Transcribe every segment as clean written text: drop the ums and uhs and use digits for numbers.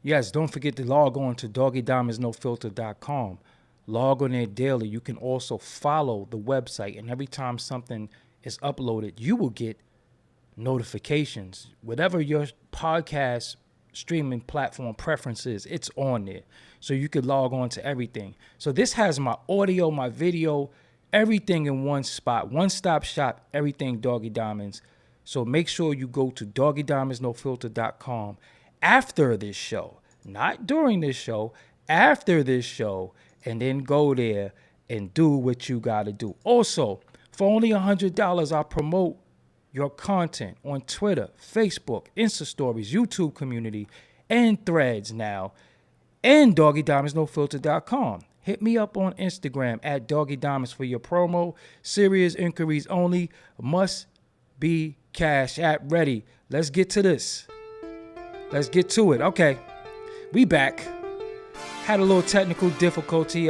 Yes, don't forget to log on to doggydiamondsnofilter.com. Log on there daily. You can also follow the website, and every time something is uploaded, you will get notifications. Whatever your podcast streaming platform preference is, it's on there. So you could log on to everything. So this has my audio, my video, everything in one spot. One-stop shop, everything Doggy Diamonds. So make sure you go to doggydiamondsnofilter.com after this show, not during this show, after this show, and then go there and do what you got to do. Also, for only $100, I'll promote your content on Twitter, Facebook, Insta Stories, YouTube community, and Threads now, and doggydiamondsnofilter.com. Hit me up on Instagram at doggydiamonds for your promo. Serious inquiries only. Must be Cash App ready. Let's get to this. Let's get to it. Okay, we back. Had a little technical difficulty.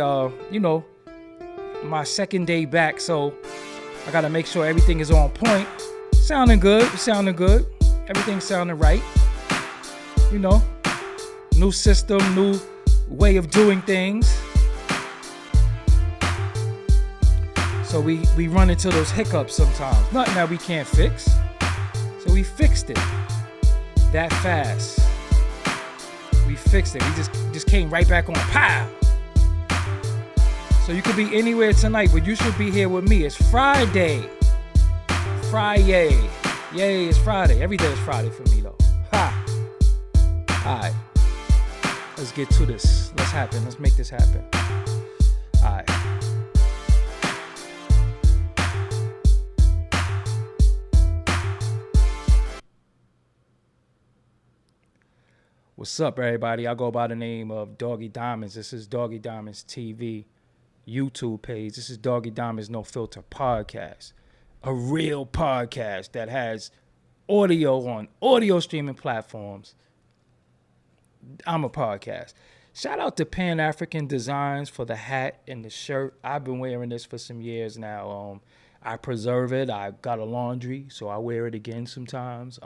My second day back, so I gotta make sure everything is on point. Sounding good. Everything sounding right. New system, new way of doing things. So we run into those hiccups sometimes. Nothing that we can't fix. So we fixed it that fast. We fixed it. We just came right back on. Pow! So you could be anywhere tonight, but you should be here with me. It's Friday. Friday. Yay, it's Friday. Every day is Friday for me, though. Ha! All right. Let's get to this. Let's make this happen. All right. What's up, everybody? I go by the name of Doggy Diamonds. This is Doggy Diamonds TV YouTube page. This is Doggy Diamonds No Filter podcast. A real podcast that has audio on audio streaming platforms. I'm a podcast. Shout out to Pan African Designs for the hat and the shirt. I've been wearing this for some years now. I preserve it. I got a laundry, so I wear it again sometimes.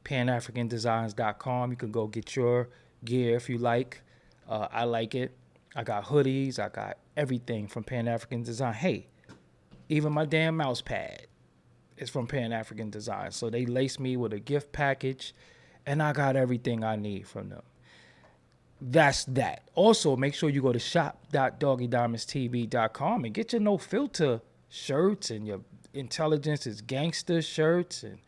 PanAfricanDesigns.com. You can go get your gear if you like. I like it. I got hoodies. I got everything from Pan African Design. Hey, even my damn mouse pad is from Pan African Design. So they laced me with a gift package, and I got everything I need from them. That's that. Also, make sure you go to shop.doggydiamondstv.com and get your No Filter shirts and your Intelligence is Gangster shirts and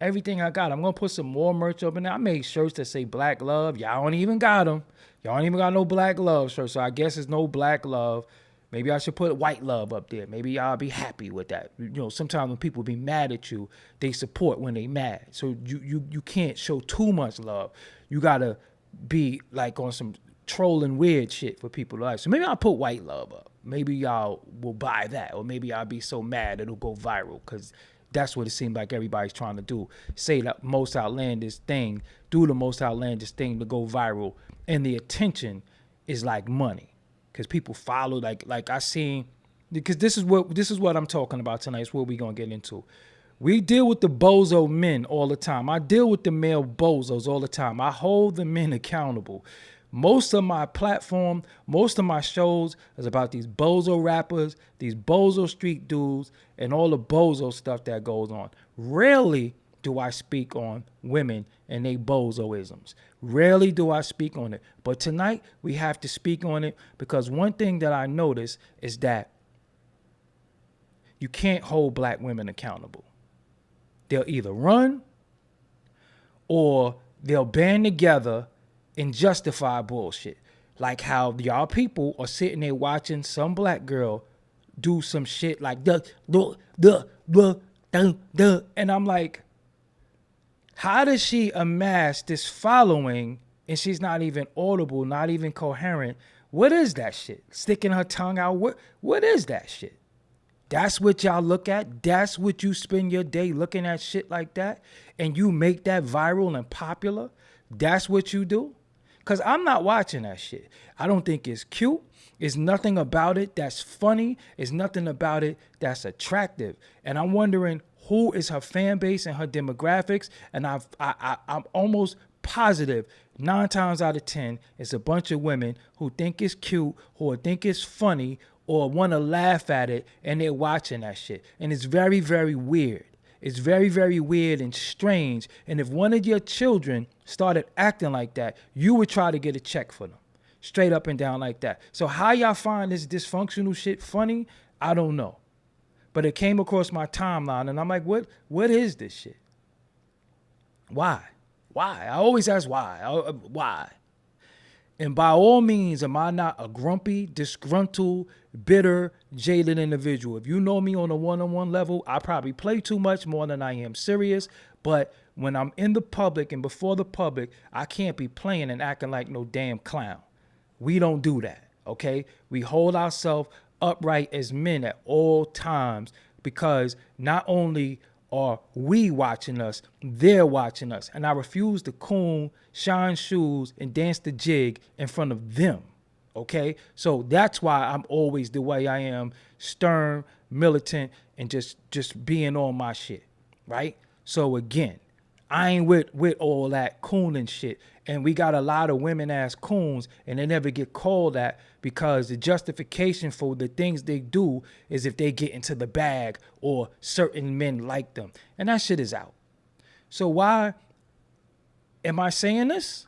everything I got. I'm going to put some more merch up in there. I made shirts that say Black Love. Y'all don't even got them. Y'all don't even got no Black Love shirts. So I guess it's no Black Love. Maybe I should put White Love up there. Maybe y'all be happy with that. Sometimes when people be mad at you, they support when they mad. So you can't show too much love. You got to be like on some trolling weird shit for people to like. So maybe I'll put White Love up. Maybe y'all will buy that. Or maybe I'll be so mad it'll go viral because that's what it seems like everybody's trying to do. Say the most outlandish thing, do the most outlandish thing to go viral. And the attention is like money. Because people follow, like I seen, because this is what I'm talking about tonight. It's what we're going to get into. We deal with the bozo men all the time. I deal with the male bozos all the time. I hold the men accountable. Most of my platform, most of my shows is about these bozo rappers, these bozo street dudes, and all the bozo stuff that goes on. Rarely do I speak on women and they bozoisms. Rarely do I speak on it. But tonight, we have to speak on it because one thing that I notice is that you can't hold black women accountable. They'll either run or they'll band together and justify bullshit. Like how y'all people are sitting there watching some black girl do some shit like and I'm like, how does she amass this following and she's not even audible, not even coherent? What is that shit? Sticking her tongue out? What is that shit? That's what y'all look at? That's what you spend your day looking at shit like that? And you make that viral and popular? That's what you do? Because I'm not watching that shit. I don't think it's cute. There's nothing about it that's funny. There's nothing about it that's attractive. And I'm wondering who is her fan base and her demographics. And I'm almost positive 9 times out of 10, it's a bunch of women who think it's cute, who think it's funny, or want to laugh at it, and they're watching that shit. And it's very, very weird. It's very, very weird and strange. And if one of your children started acting like that, you would try to get a check for them. Straight up and down like that. So how y'all find this dysfunctional shit funny, I don't know. But it came across my timeline, and I'm like, what is this shit? Why? I always ask why. Why? And by all means, am I not a grumpy, disgruntled, bitter, jaded individual? If you know me on a one-on-one level, I probably play too much more than I am serious. But when I'm in the public and before the public, I can't be playing and acting like no damn clown. We don't do that, okay? We hold ourselves upright as men at all times, because not only are we watching us, they're watching us. And I refuse to coon, shine shoes, and dance the jig in front of them, okay? So that's why I'm always the way I am, stern, militant, and just being on my shit, right? So again, I ain't with all that cooning shit. And we got a lot of women ass coons, and they never get called that, because the justification for the things they do is if they get into the bag or certain men like them. And that shit is out. So why am I saying this?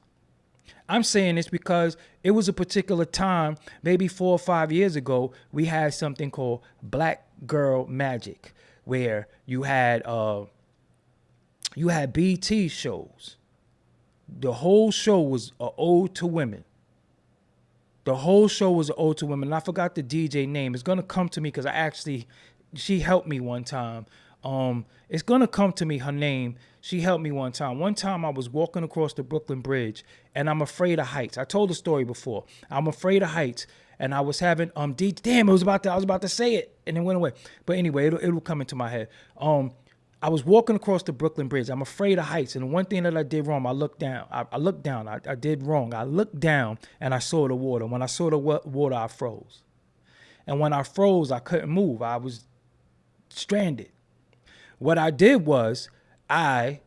I'm saying this because it was a particular time, maybe 4 or 5 years ago, we had something called Black Girl Magic, where you had BT shows. The whole show was an ode to women. The whole show was an ode to women. And I forgot the DJ name. It's going to come to me because she helped me one time. It's going to come to me, her name. She helped me one time. One time I was walking across the Brooklyn Bridge, and I'm afraid of heights. I told the story before. I'm afraid of heights. And I was having, I was about to say it, and it went away. But anyway, it'll come into my head. I was walking across the Brooklyn Bridge. I'm afraid of heights. And one thing that I did wrong, I looked down. I looked down. I did wrong. I looked down and I saw the water. When I saw the water, I froze. And when I froze, I couldn't move. I was stranded. What I did was I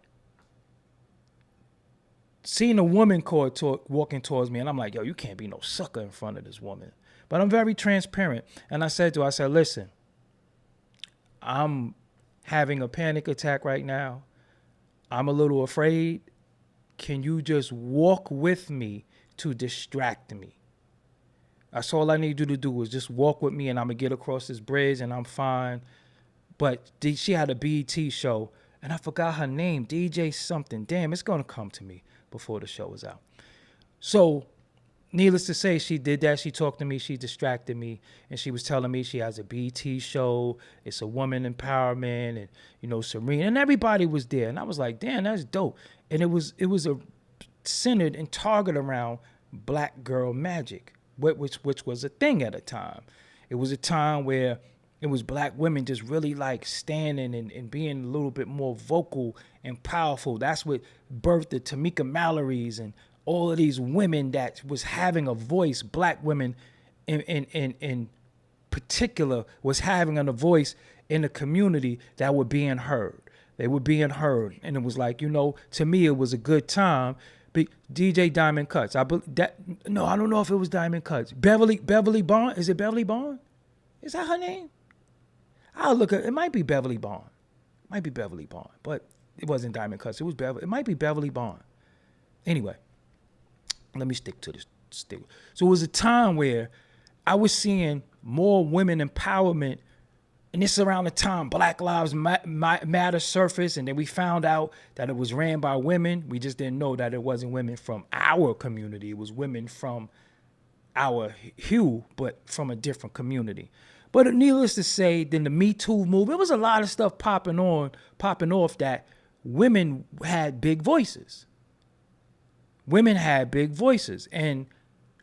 seen a woman walking towards me. And I'm like, yo, you can't be no sucker in front of this woman. But I'm very transparent. And I said to her, listen, I'm having a panic attack right now. I'm a little afraid. Can you just walk with me to distract me? That's all I need you to do is just walk with me, and I'm going to get across this bridge and I'm fine. But she had a BET show, and I forgot her name, DJ something. Damn, it's going to come to me before the show is out. So needless to say, she did that. She talked to me. She distracted me. And she was telling me she has a BT show. It's a woman empowerment, and, Serena. And everybody was there. And I was like, damn, that's dope. And it was centered and targeted around Black Girl Magic, which was a thing at a time. It was a time where it was black women just really like standing and being a little bit more vocal and powerful. That's what birthed the Tamika Mallory's and all of these women that was having a voice. Black women in particular was having a voice in the community that were being heard. They were being heard. And it was like, to me, it was a good time. DJ Diamond Cuts. I don't know if it was Diamond Cuts. Beverly Bond. Is it Beverly Bond? Is that her name? I'll look at it. Might be Beverly Bond. But it wasn't Diamond Cuts. It might be Beverly Bond. Anyway. Let me stick to this. So it was a time where I was seeing more women empowerment, and this is around the time Black Lives Matter surfaced, and then we found out that it was ran by women. We just didn't know that it wasn't women from our community. It was women from our hue, but from a different community. But needless to say, then the Me Too movement, it was a lot of stuff popping off that women had big voices. Women had big voices, and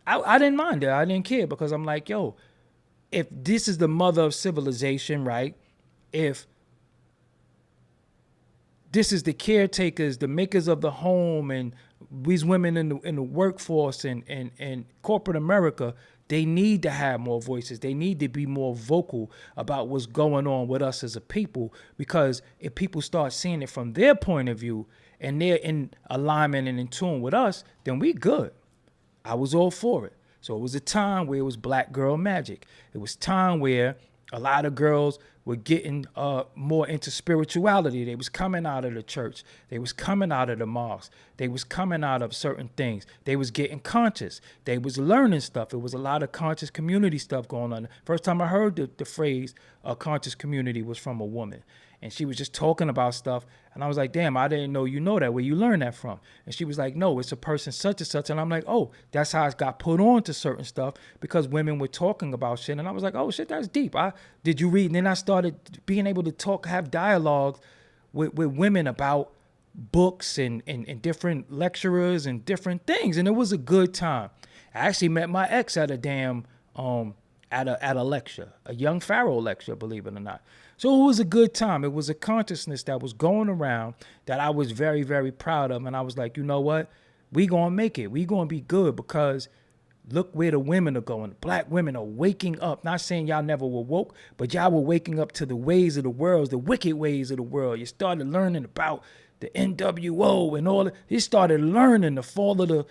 I didn't mind it. I didn't care, because I'm like, yo, if this is the mother of civilization, right? If this is the caretakers, the makers of the home, and these women in the workforce and corporate America, They need to have more voices. They need to be more vocal about what's going on with us as a people, because if people start seeing it from their point of view and they're in alignment and in tune with us, then we good. I was all for it. So it was a time where it was black girl magic. It was time where a lot of girls were getting more into spirituality. They was coming out of the church. They was coming out of the mosque. They was coming out of certain things. They was getting conscious. They was learning stuff. It was a lot of conscious community stuff going on. First time I heard the phrase conscious community was from a woman. And she was just talking about stuff. And I was like, damn, I didn't know you know that. Where you learn that from? And she was like, no, it's a person such and such. And I'm like, oh, that's how it got put on to certain stuff, because women were talking about shit. And I was like, oh, shit, that's deep. Did you read? And then I started being able to talk, have dialogue with women about books and different lecturers and different things. And it was a good time. I actually met my ex at a damn, at a lecture, a young Pharaoh lecture, believe it or not. So it was a good time. It was a consciousness that was going around that I was very, very proud of. And I was like, you know what? We gonna make it. We gonna be good, because look where the women are going. Black women are waking up. Not saying y'all never were woke, but y'all were waking up to the ways of the world, the wicked ways of the world. You started learning about the NWO and all that. You started learning the fall of the,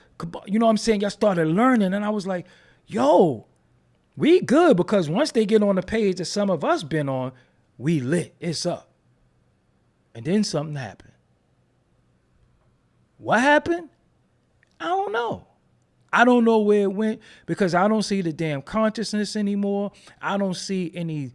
you know what I'm saying? Y'all started learning. And I was like, yo, we good, because once they get on the page that some of us been on, we lit. It's up. And then something happened. What happened? I don't know. I don't know where it went, because I don't see the damn consciousness anymore. I don't see any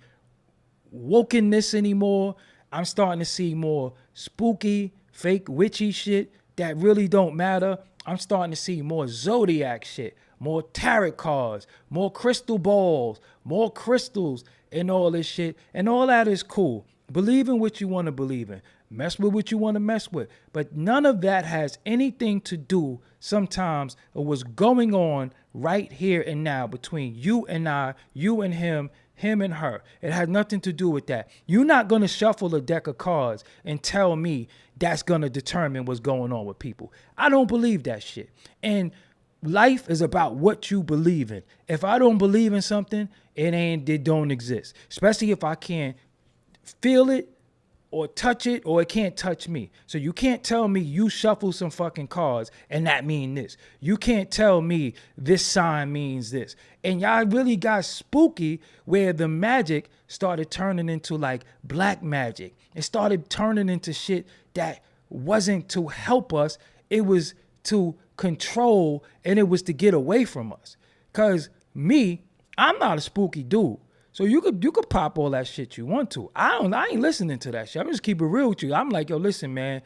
wokenness anymore. I'm starting to see more spooky, fake, witchy shit that really don't matter. I'm starting to see more zodiac shit, more tarot cards, more crystal balls, more crystals, and all this shit. And all that is cool. Believe in what you want to believe in. Mess with what you want to mess with. But none of that has anything to do sometimes with what's going on right here and now between you and I, you and him and her. It has nothing to do with that. You're not going to shuffle a deck of cards and tell me that's going to determine what's going on with people. I don't believe that shit. And life is about what you believe in. If I don't believe in something, it don't exist. Especially if I can't feel it or touch it, or it can't touch me. So you can't tell me you shuffle some fucking cards and that mean this. You can't tell me this sign means this. And y'all really got spooky where the magic started turning into like black magic. It started turning into shit that wasn't to help us. It was to control, and it was to get away from us. Cause me, I'm not a spooky dude. So you could pop all that shit you want to. I ain't listening to that shit. I'm just keep it real with you. I'm like, yo, listen, man,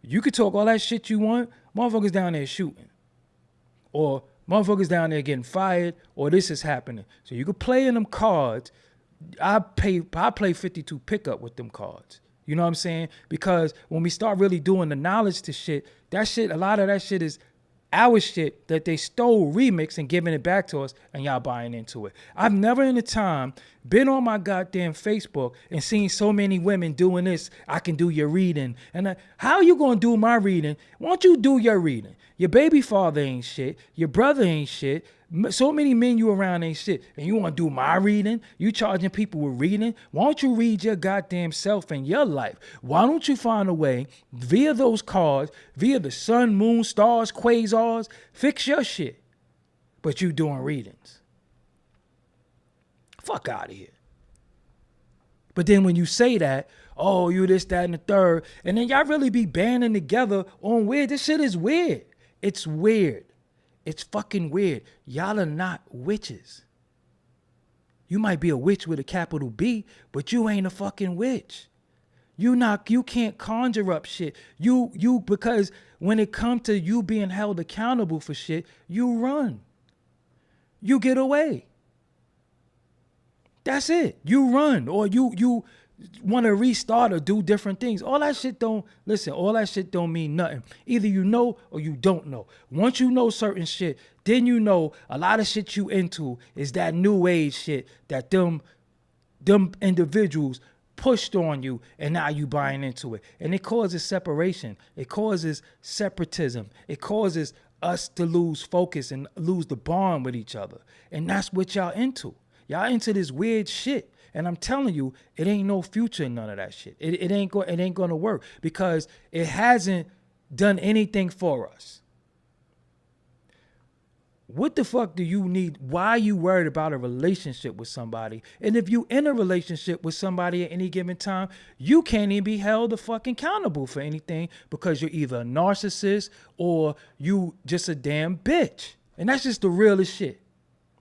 you could talk all that shit you want. Motherfuckers down there shooting. Or motherfuckers down there getting fired, or this is happening. So you could play in them cards. I play 52 pickup with them cards. You know what I'm saying? Because when we start really doing the knowledge to shit, that shit, a lot of that shit is our shit that they stole, remix, and giving it back to us, and y'all buying into it. I've never in a time been on my goddamn Facebook and seen so many women doing this. I can do your reading. And how you gonna do my reading? Why don't you do your reading? Your baby father ain't shit. Your brother ain't shit. So many men you around ain't shit. And you want to do my reading? You charging people with reading? Why don't you read your goddamn self and your life? Why don't you find a way via those cards, via the sun, moon, stars, quasars, fix your shit? But you doing readings. Fuck out of here. But then when you say that, oh, you this, that, and the third, and then y'all really be banding together on weird. This shit is weird. It's weird. It's fucking weird. Y'all are not witches. You might be a witch with a capital B, but you ain't a fucking witch. You can't conjure up shit. Because when it comes to you being held accountable for shit, you run. You get away. That's it. You run, or you want to restart or do different things. All that shit don't mean nothing. Either you know or you don't know. Once you know certain shit, then you know a lot of shit you into is that new age shit that them individuals pushed on you, and now you buying into it. And it causes separation. It causes separatism. It causes us to lose focus and lose the bond with each other. And that's what y'all into. Y'all into this weird shit. And I'm telling you, it ain't no future in none of that shit. It ain't going to work because it hasn't done anything for us. What the fuck do you need? Why are you worried about a relationship with somebody? And if you in a relationship with somebody at any given time, you can't even be held the fucking accountable for anything because you're either a narcissist or you just a damn bitch. And that's just the realest shit.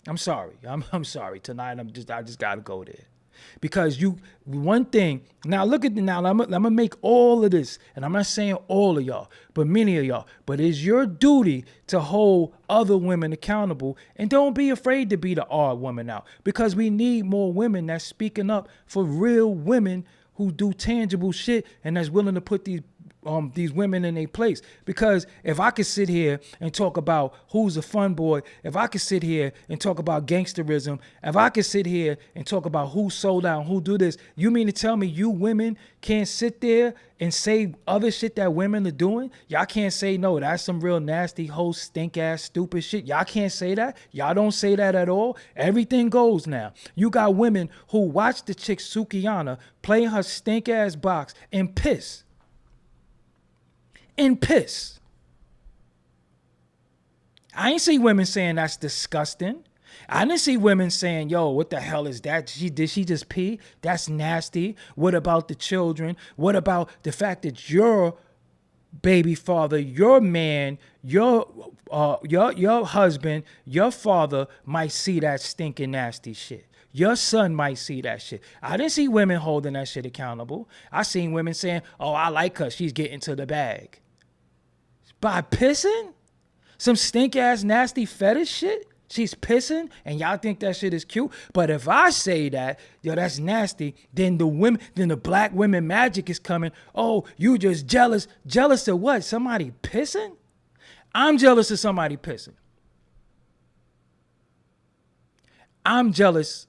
I'm sorry. I'm sorry. Tonight I just gotta go there. Because one thing, now look at now, I'm gonna make all of this, and I'm not saying all of y'all, but many of y'all, but it's your duty to hold other women accountable, and don't be afraid to be the odd woman out, because we need more women that's speaking up for real women who do tangible shit and that's willing to put these women in their place. Because if I could sit here and talk about who's a fun boy, if I could sit here and talk about gangsterism, if I could sit here and talk about who sold out, who do this, you mean to tell me you women can't sit there and say other shit that women are doing? Y'all can't say, no, that's some real nasty, whole stink ass, stupid shit. Y'all can't say that. Y'all don't say that at all. Everything goes now. You got women who watch the chick Sukiyana play her stink ass box and piss. I ain't see women saying that's disgusting. I didn't see women saying, yo, what the hell is that? Did she just pee? That's nasty. What about the children? What about the fact that your baby father, your man, your husband, your father might see that stinking nasty shit? Your son might see that shit. I didn't see women holding that shit accountable. I seen women saying, oh, I like her. She's getting to the bag. By pissing? Some stink ass nasty fetish shit? She's pissing and y'all think that shit is cute? But if I say that, yo, that's nasty, then the black women magic is coming. Oh, you just jealous. Jealous of what? Somebody pissing? I'm jealous of somebody pissing. I'm jealous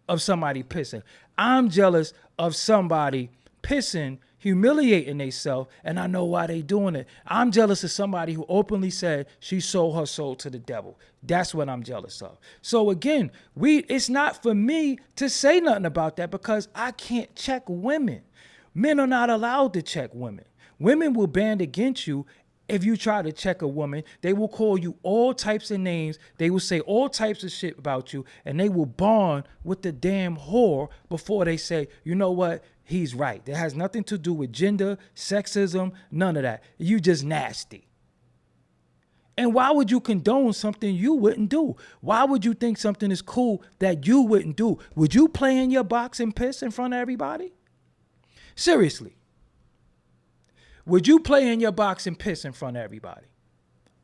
of somebody pissing. I'm jealous of somebody pissing, humiliating themselves, and I know why they doing it. I'm jealous of somebody who openly said she sold her soul to the devil. That's what I'm jealous of. So again, it's not for me to say nothing about that because I can't check women. Men are not allowed to check women. Women will band against you. If you try to check a woman, they will call you all types of names. They will say all types of shit about you, and they will bond with the damn whore before they say, you know what? He's right. That has nothing to do with gender, sexism, none of that. You just nasty. And why would you condone something you wouldn't do? Why would you think something is cool that you wouldn't do? Would you play in your box and piss in front of everybody? Seriously. Would you play in your box and piss in front of everybody?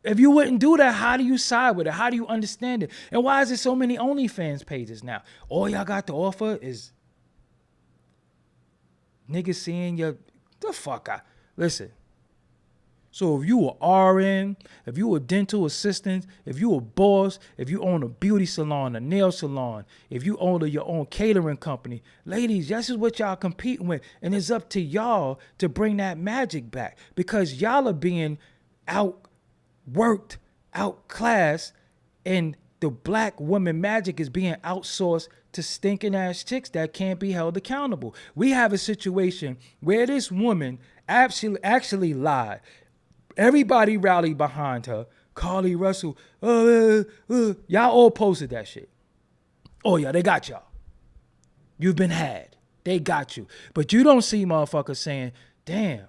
If you wouldn't do that, how do you side with it? How do you understand it? And why is there so many OnlyFans pages now? All y'all got to offer is niggas seeing the fuck out. Listen. So if you were RN, if you were dental assistant, if you were boss, if you own a beauty salon, a nail salon, if you own your own catering company, ladies, this is what y'all competing with. And it's up to y'all to bring that magic back because y'all are being outworked, outclassed, and the black woman magic is being outsourced to stinking ass chicks that can't be held accountable. We have a situation where this woman actually lied. Everybody rallied behind her. Carly Russell, y'all all posted that shit. Oh yeah, they got y'all. You've been had. They got you. But you don't see motherfuckers saying, damn,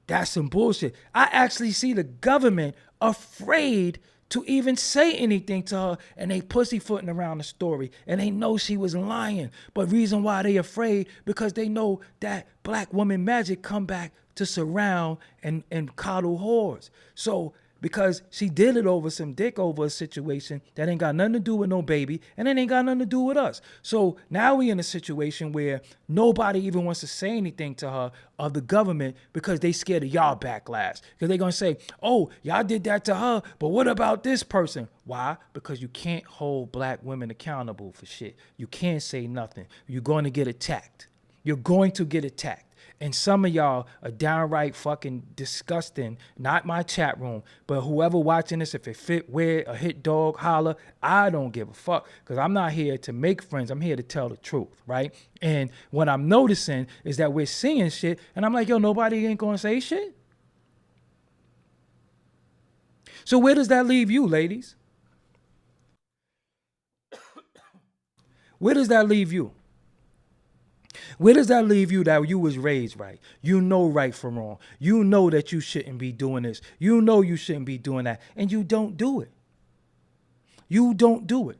that's some bullshit. I actually see the government afraid to even say anything to her, and they pussyfooting around the story, and they know she was lying. But reason why they afraid, because they know that black woman magic come back to surround and coddle whores. So because she did it over some dick over a situation that ain't got nothing to do with no baby, and it ain't got nothing to do with us. So now we in a situation where nobody even wants to say anything to her of the government because they scared of y'all backlash. Because they're going to say, oh, y'all did that to her, but what about this person? Why? Because you can't hold black women accountable for shit. You can't say nothing. You're going to get attacked. You're going to get attacked. And some of y'all are downright fucking disgusting. Not my chat room, but whoever watching this, if it fit weird, a hit dog, holler, I don't give a fuck. Because I'm not here to make friends. I'm here to tell the truth, right? And what I'm noticing is that we're seeing shit, and I'm like, yo, nobody ain't gonna say shit. So where does that leave you, ladies? Where does that leave you? Where does that leave you that you was raised right? You know right from wrong. You know that you shouldn't be doing this. You know you shouldn't be doing that. And you don't do it. You don't do it.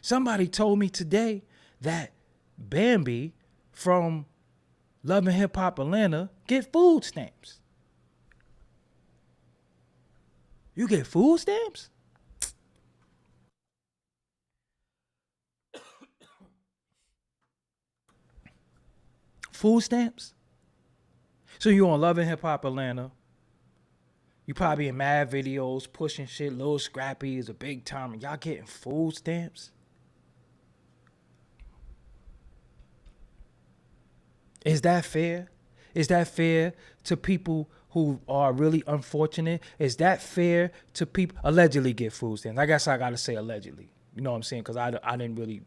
Somebody told me today that Bambi from Love and Hip Hop Atlanta get food stamps. You get food stamps? Food stamps? So you on Love and Hip Hop Atlanta. You probably in mad videos, pushing shit, Lil Scrappy is a big time, and y'all getting food stamps? Is that fair? Is that fair to people who are really unfortunate? Is that fair to people allegedly get food stamps? I guess I gotta say allegedly. You know what I'm saying? Because I didn't really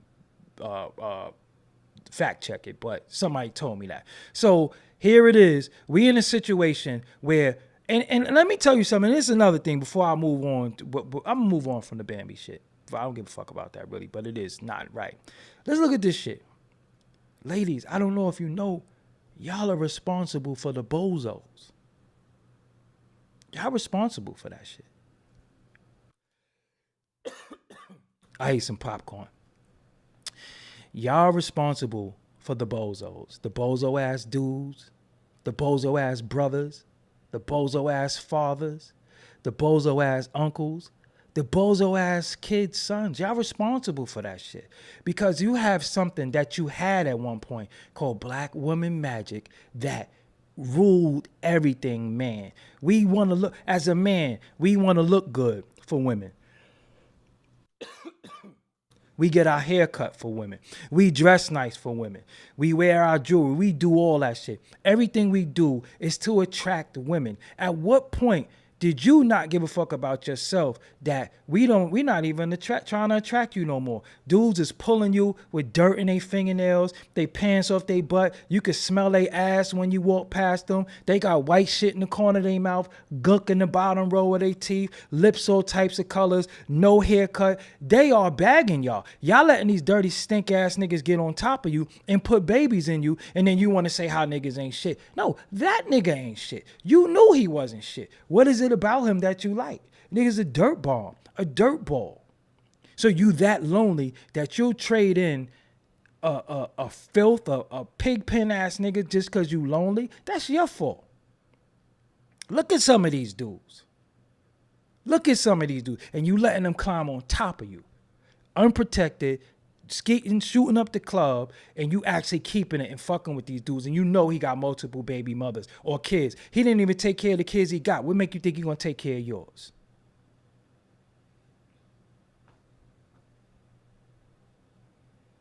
fact check it, but somebody told me that. So here it is. We in a situation where, and let me tell you something. This is another thing before I move on. But I'm gonna move on from the Bambi shit. I don't give a fuck about that really, but it is not right. Let's look at this shit. Ladies, I don't know if you know, y'all are responsible for the bozos. Y'all responsible for that shit. I ate some popcorn. Y'all responsible for the bozos. The bozo ass dudes, the bozo ass brothers, the bozo ass fathers, the bozo ass uncles, the bozo ass kids' sons. Y'all responsible for that shit. Because you have something that you had at one point called black woman magic that ruled everything, man. We want to look, as a man, we want to look good for women. We get our hair cut for women. We dress nice for women. We wear our jewelry. We do all that shit. Everything we do is to attract women. At what point did you not give a fuck about yourself that we're not even trying to attract you no more? Dudes is pulling you with dirt in their fingernails, they pants off their butt. You can smell their ass when you walk past them. They got white shit in the corner of their mouth, gunk in the bottom row of their teeth, lips all types of colors, no haircut. They are bagging y'all. Y'all letting these dirty stink ass niggas get on top of you and put babies in you, and then you want to say how niggas ain't shit. No, that nigga ain't shit. You knew he wasn't shit. What is it about him that you like? Nigga's a dirt bomb, a dirt ball. So you that lonely that you'll trade in a filth, a pig pen ass nigga just because you lonely? That's your fault. Look at some of these dudes. Look at some of these dudes. And you letting them climb on top of you. Unprotected, skating, shooting up the club, and you actually keeping it and fucking with these dudes, and you know he got multiple baby mothers or kids. He didn't even take care of the kids he got. What make you think he gonna take care of yours?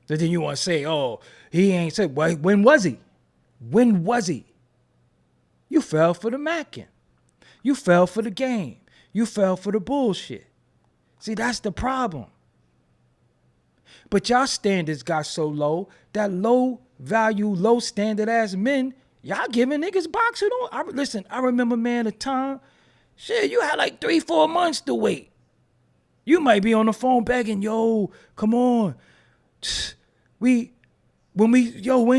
So then you want to say, oh, he ain't said, well, when was he? When was he? You fell for the macking. You fell for the game. You fell for the bullshit. See, that's the problem. But y'all standards got so low that low value, low standard ass men, y'all giving niggas box who don't. Listen, I remember, man, a time, shit, you had like 3-4 months to wait. You might be on the phone begging, yo, come on. When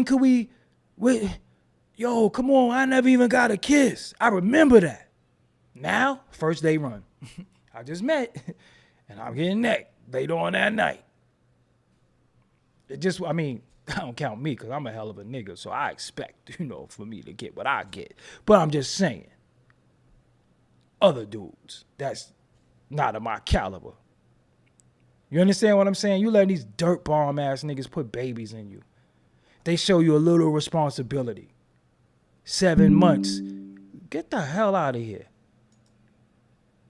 could we, yo, come on, I never even got a kiss. I remember that. Now, first day run. I just met, and I'm getting neck later on that night. I don't count me because I'm a hell of a nigga, so I expect, for me to get what I get. But I'm just saying, other dudes, that's not of my caliber. You understand what I'm saying? You letting these dirt bomb ass niggas put babies in you. They show you a little responsibility. 7 months. Get the hell out of here.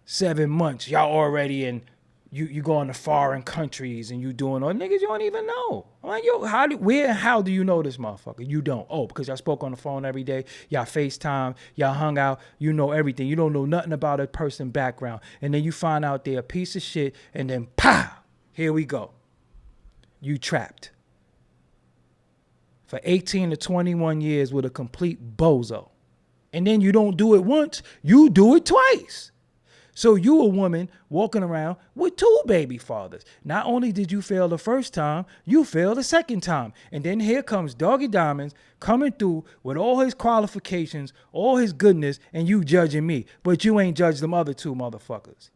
7 months. Y'all already in you going to foreign countries and you doing all niggas you don't even know. I'm like, yo, how do you know this motherfucker? You don't. Oh, because y'all spoke on the phone every day, y'all FaceTime, y'all hung out, you know everything. You don't know nothing about a person's background. And then you find out they're a piece of shit, and then pow, here we go. You trapped. For 18 to 21 years with a complete bozo. And then you don't do it once, you do it twice. So you a woman walking around with 2 baby fathers. Not only did you fail the first time, you failed the second time. And then here comes Doggie Diamonds coming through with all his qualifications, all his goodness, and you judging me. But you ain't judged them other 2 motherfuckers.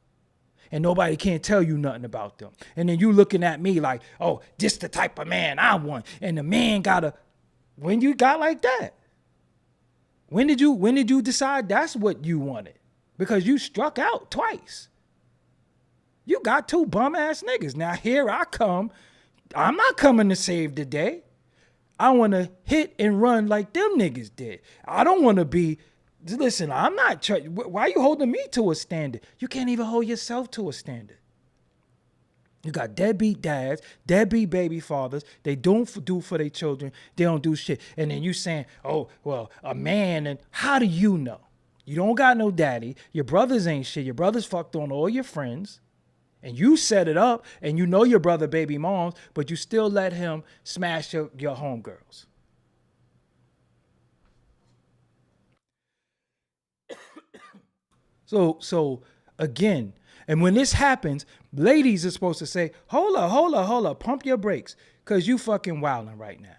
And nobody can't tell you nothing about them. And then you looking at me like, oh, this the type of man I want. And the man gotta, when you got like that? When did you decide that's what you wanted? Because you struck out twice. You got 2 bum ass niggas. Now here I come. I'm not coming to save the day. I want to hit and run like them niggas did. I don't want to be, listen, I'm not, why are you holding me to a standard? You can't even hold yourself to a standard. You got deadbeat dads, deadbeat baby fathers. They don't do for their children. They don't do shit. And then you saying, oh, well, a man, and how do you know? You don't got no daddy. Your brothers ain't shit. Your brothers fucked on all your friends. And you set it up, and you know your brother baby moms, but you still let him smash your homegirls. So again, and when this happens, ladies are supposed to say, hold up, pump your brakes, because you fucking wilding right now.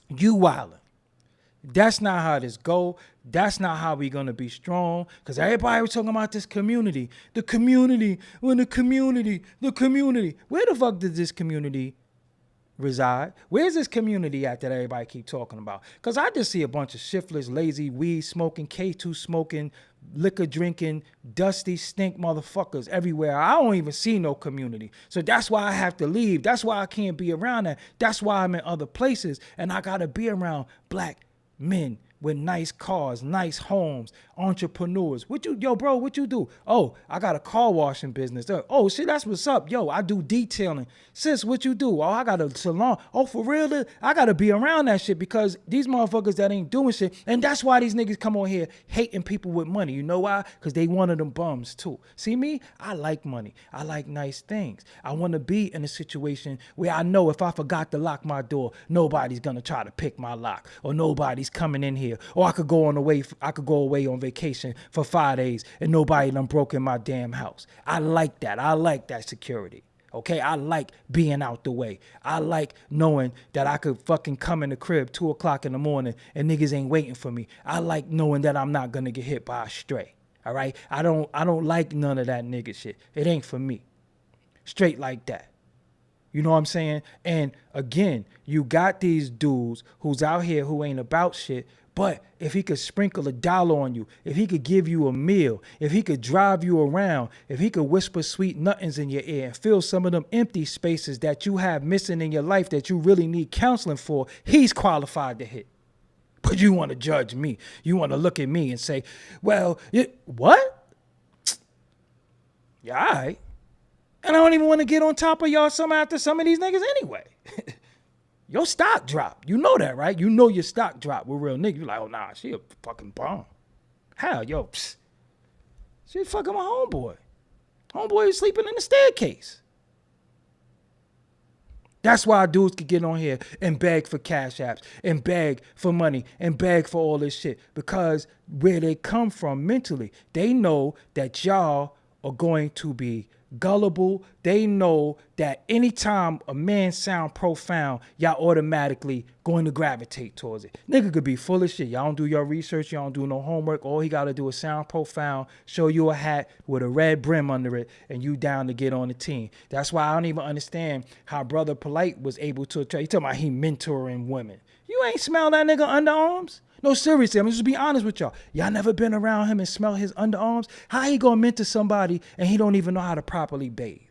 You wilding. That's not how this go. That's not how we gonna be strong. Because everybody was talking about this community. The community. Where the community. Where the fuck does this community reside? Where's this community at that everybody keep talking about? Because I just see a bunch of shiftless, lazy, weed smoking, K2 smoking, liquor drinking, dusty, stink motherfuckers everywhere. I don't even see no community. So that's why I have to leave. That's why I can't be around that. That's why I'm in other places. And I gotta be around black men with nice cars, nice homes, entrepreneurs. What you do? Oh, I got a car washing business. Oh, shit, that's what's up. Yo, I do detailing. Sis, what you do? Oh, I got a salon. Oh, for real? I got to be around that shit because these motherfuckers that ain't doing shit. And that's why these niggas come on here hating people with money. You know why? Because they one of them bums too. See me? I like money. I like nice things. I want to be in a situation where I know if I forgot to lock my door, nobody's going to try to pick my lock or nobody's coming in here. Or I could go away on vacation for 5 days and nobody done broke in my damn house. I like that. I like that security. Okay, I like being out the way. I like knowing that I could fucking come in the crib 2 o'clock in the morning and niggas ain't waiting for me. I like knowing that I'm not gonna get hit by a stray. All right, I don't like none of that nigga shit. It ain't for me. Straight like that. You know what I'm saying? And again, you got these dudes who's out here who ain't about shit. But if he could sprinkle $1 on you, if he could give you a meal, if he could drive you around, if he could whisper sweet nothings in your ear and fill some of them empty spaces that you have missing in your life that you really need counseling for, he's qualified to hit. But you want to judge me. You want to look at me and say, well, what? Yeah, all right. And I don't even want to get on top of y'all after some of these niggas anyway. Your stock drop. You know that, right? You know your stock drop with real niggas. You like, oh, nah, she a fucking bomb. How? Yo, she fucking my homeboy. Homeboy is sleeping in the staircase. That's why dudes could get on here and beg for cash apps and beg for money and beg for all this shit. Because where they come from mentally, they know that y'all are going to be gullible. They know that anytime a man sound profound, y'all automatically going to gravitate towards it. Nigga could be full of shit. Y'all don't do your research. Y'all don't do no homework. All he got to do is sound profound, show you a hat with a red brim under it, and you down to get on the team. That's why I don't even understand how Brother Polite was able to attract. You talking about he mentoring women. You ain't smell that nigga underarms? No, seriously, I'm just be honest with y'all. Y'all never been around him and smell his underarms? How he gonna mentor somebody and he don't even know how to properly bathe?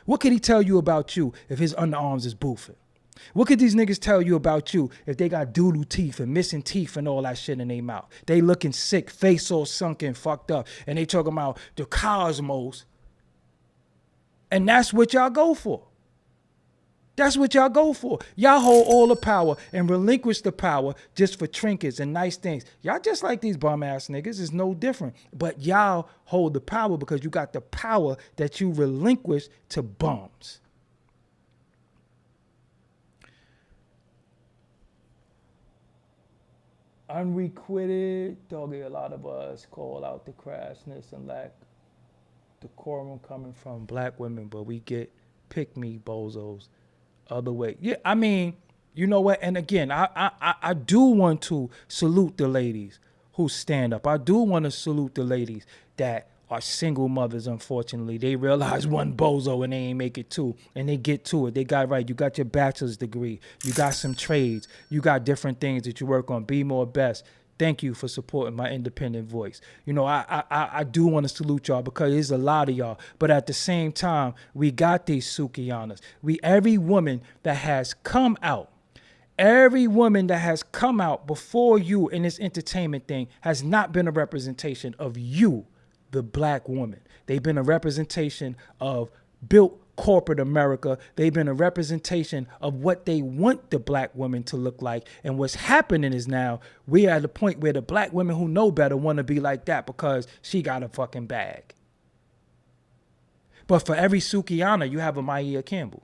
What could he tell you about you if his underarms is boofing? What could these niggas tell you about you if they got doodle teeth and missing teeth and all that shit in their mouth? They looking sick, face all sunken, fucked up, and they talking about the cosmos And that's what y'all go for. That's what y'all go for. Y'all hold all the power and relinquish the power just for trinkets and nice things. Y'all just like these bum ass niggas. It's no different. But y'all hold the power because you got the power that you relinquish to bums. Unrequited, Doggie, a lot of us call out the crassness and lack decorum coming from black women, but we get pick-me bozos other way. Yeah, I mean, you know what? And again, I do want to salute the ladies who stand up. I do want to salute the ladies that are single mothers, unfortunately. They realize one bozo and they ain't make it two. And they get to it. They got right. You got your bachelor's degree. You got some trades. You got different things that you work on. Be more best. Thank you for supporting my independent voice. You know, I do want to salute y'all because there's a lot of y'all. But at the same time, we got these Sukianas. Every woman that has come out, every woman that has come out before you in this entertainment thing has not been a representation of you, the black woman. They've been a representation of built corporate America. They've been a representation of what they want the black woman to look like. And what's happening is now we're at the point where the black women who know better want to be like that because she got a fucking bag. But for every Sukiana, you have a Maya Campbell.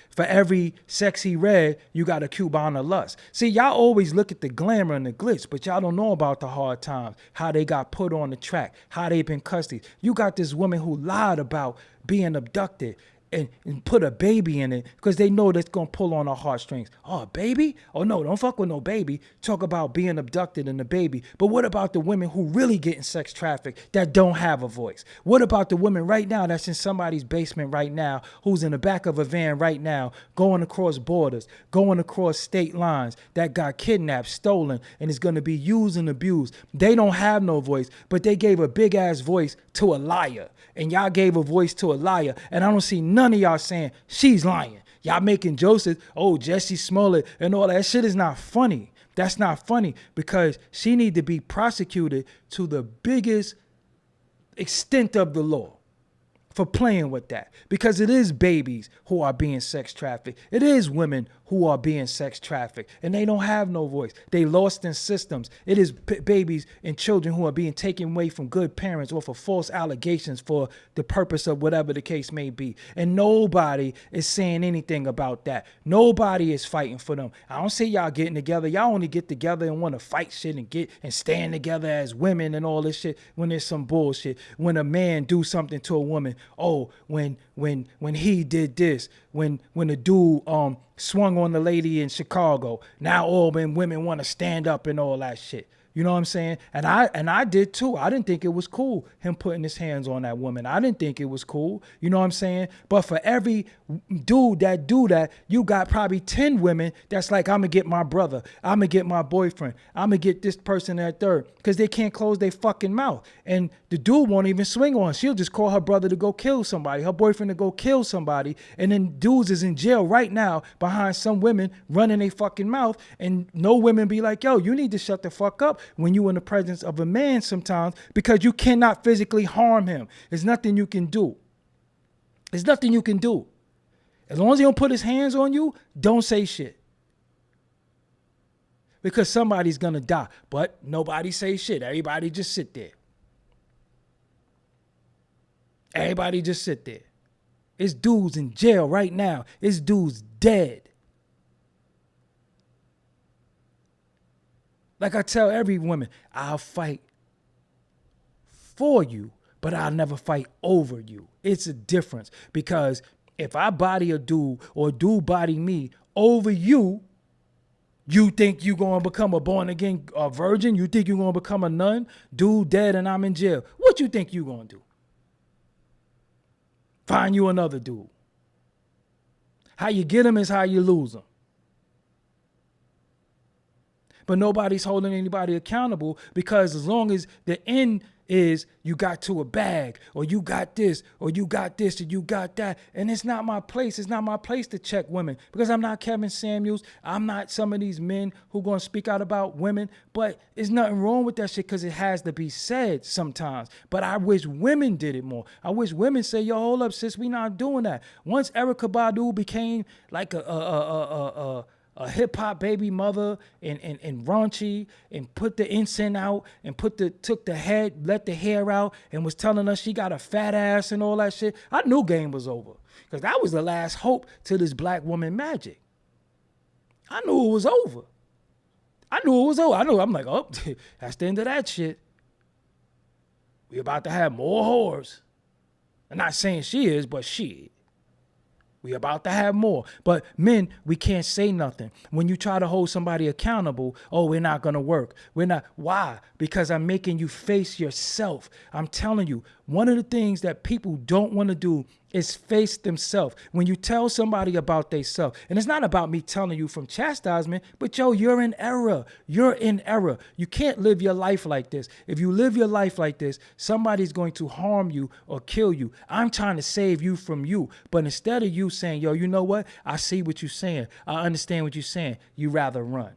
For every sexy red, you got a Cubana Lust. See, y'all always look at the glamour and the glitz, but y'all don't know about the hard times, how they got put on the track, how they been custody. You got this woman who lied about being abducted and put a baby in it because they know that's going to pull on our heartstrings. Oh, a baby? Oh, no, don't fuck with no baby. Talk about being abducted and the baby. But what about the women who really getting sex trafficked that don't have a voice? What about the women right now that's in somebody's basement right now, who's in the back of a van right now, going across borders, going across state lines, that got kidnapped, stolen, and is going to be used and abused? They don't have no voice, but they gave a big ass voice to a liar. And y'all gave a voice to a liar. And I don't see none of y'all saying she's lying. Y'all making Joseph, oh, Jesse Smollett and all that shit is not funny. That's not funny because she need to be prosecuted to the biggest extent of the law for playing with that, because it is babies who are being sex trafficked. It is women who are being sex trafficked, and they don't have no voice. They lost in systems. It is babies and children who are being taken away from good parents or for false allegations for the purpose of whatever the case may be. And nobody is saying anything about that. Nobody is fighting for them. I don't see y'all getting together. Y'all only get together and want to fight shit and stand together as women and all this shit when there's some bullshit. When a man do something to a woman, oh, when he did this, when the dude swung on the lady in Chicago, now all women want to stand up and all that shit. You know what I'm saying? And I did too. I didn't think it was cool, him putting his hands on that woman. I didn't think it was cool. You know what I'm saying? But for every dude that do that, you got probably 10 women that's like, I'm going to get my brother. I'm going to get my boyfriend. I'm going to get this person that third. Because they can't close their fucking mouth. And the dude won't even swing on. She'll just call her brother to go kill somebody, her boyfriend to go kill somebody. And then dudes is in jail right now behind some women running their fucking mouth. And no women be like, yo, you need to shut the fuck up when you in the presence of a man sometimes, because you cannot physically harm him. There's nothing you can do. There's nothing you can do. As long as he don't put his hands on you, don't say shit. Because somebody's gonna die. But nobody say shit. Everybody just sit there. Everybody just sit there. It's dudes in jail right now. It's dudes dead. Like I tell every woman, I'll fight for you, but I'll never fight over you. It's a difference, because if I body a dude or a dude body me over you, you think you going to become a born again virgin? You think you going to become a nun? Dude dead and I'm in jail. What you think you going to do? Find you another dude. How you get him is how you lose him. But nobody's holding anybody accountable, because as long as the end is you got to a bag, or you got this, or you got this, and you got that. And it's not my place. It's not my place to check women, because I'm not Kevin Samuels. I'm not some of these men who going to speak out about women. But there's nothing wrong with that shit, because it has to be said sometimes. But I wish women did it more. I wish women say, yo, hold up, sis, we not doing that. Once Erykah Badu became like a hip hop baby mother and raunchy, and put the incense out, and took the head, let the hair out, and was telling us she got a fat ass and all that shit, I knew game was over, because that was the last hope to this black woman magic. I knew it was over. I'm like, oh, that's the end of that shit. We about to have more whores. I'm not saying she is, but she. We about to have more. But men, we can't say nothing. When you try to hold somebody accountable, oh, we're not going to work. We're not. Why? Because I'm making you face yourself. I'm telling you, one of the things that people don't want to do is face themselves. When you tell somebody about themselves, and it's not about me telling you from chastisement, but yo, you're in error. You're in error. You can't live your life like this. If you live your life like this, somebody's going to harm you or kill you. I'm trying to save you from you. But instead of you saying, yo, you know what? I see what you're saying. I understand what you're saying. You rather run.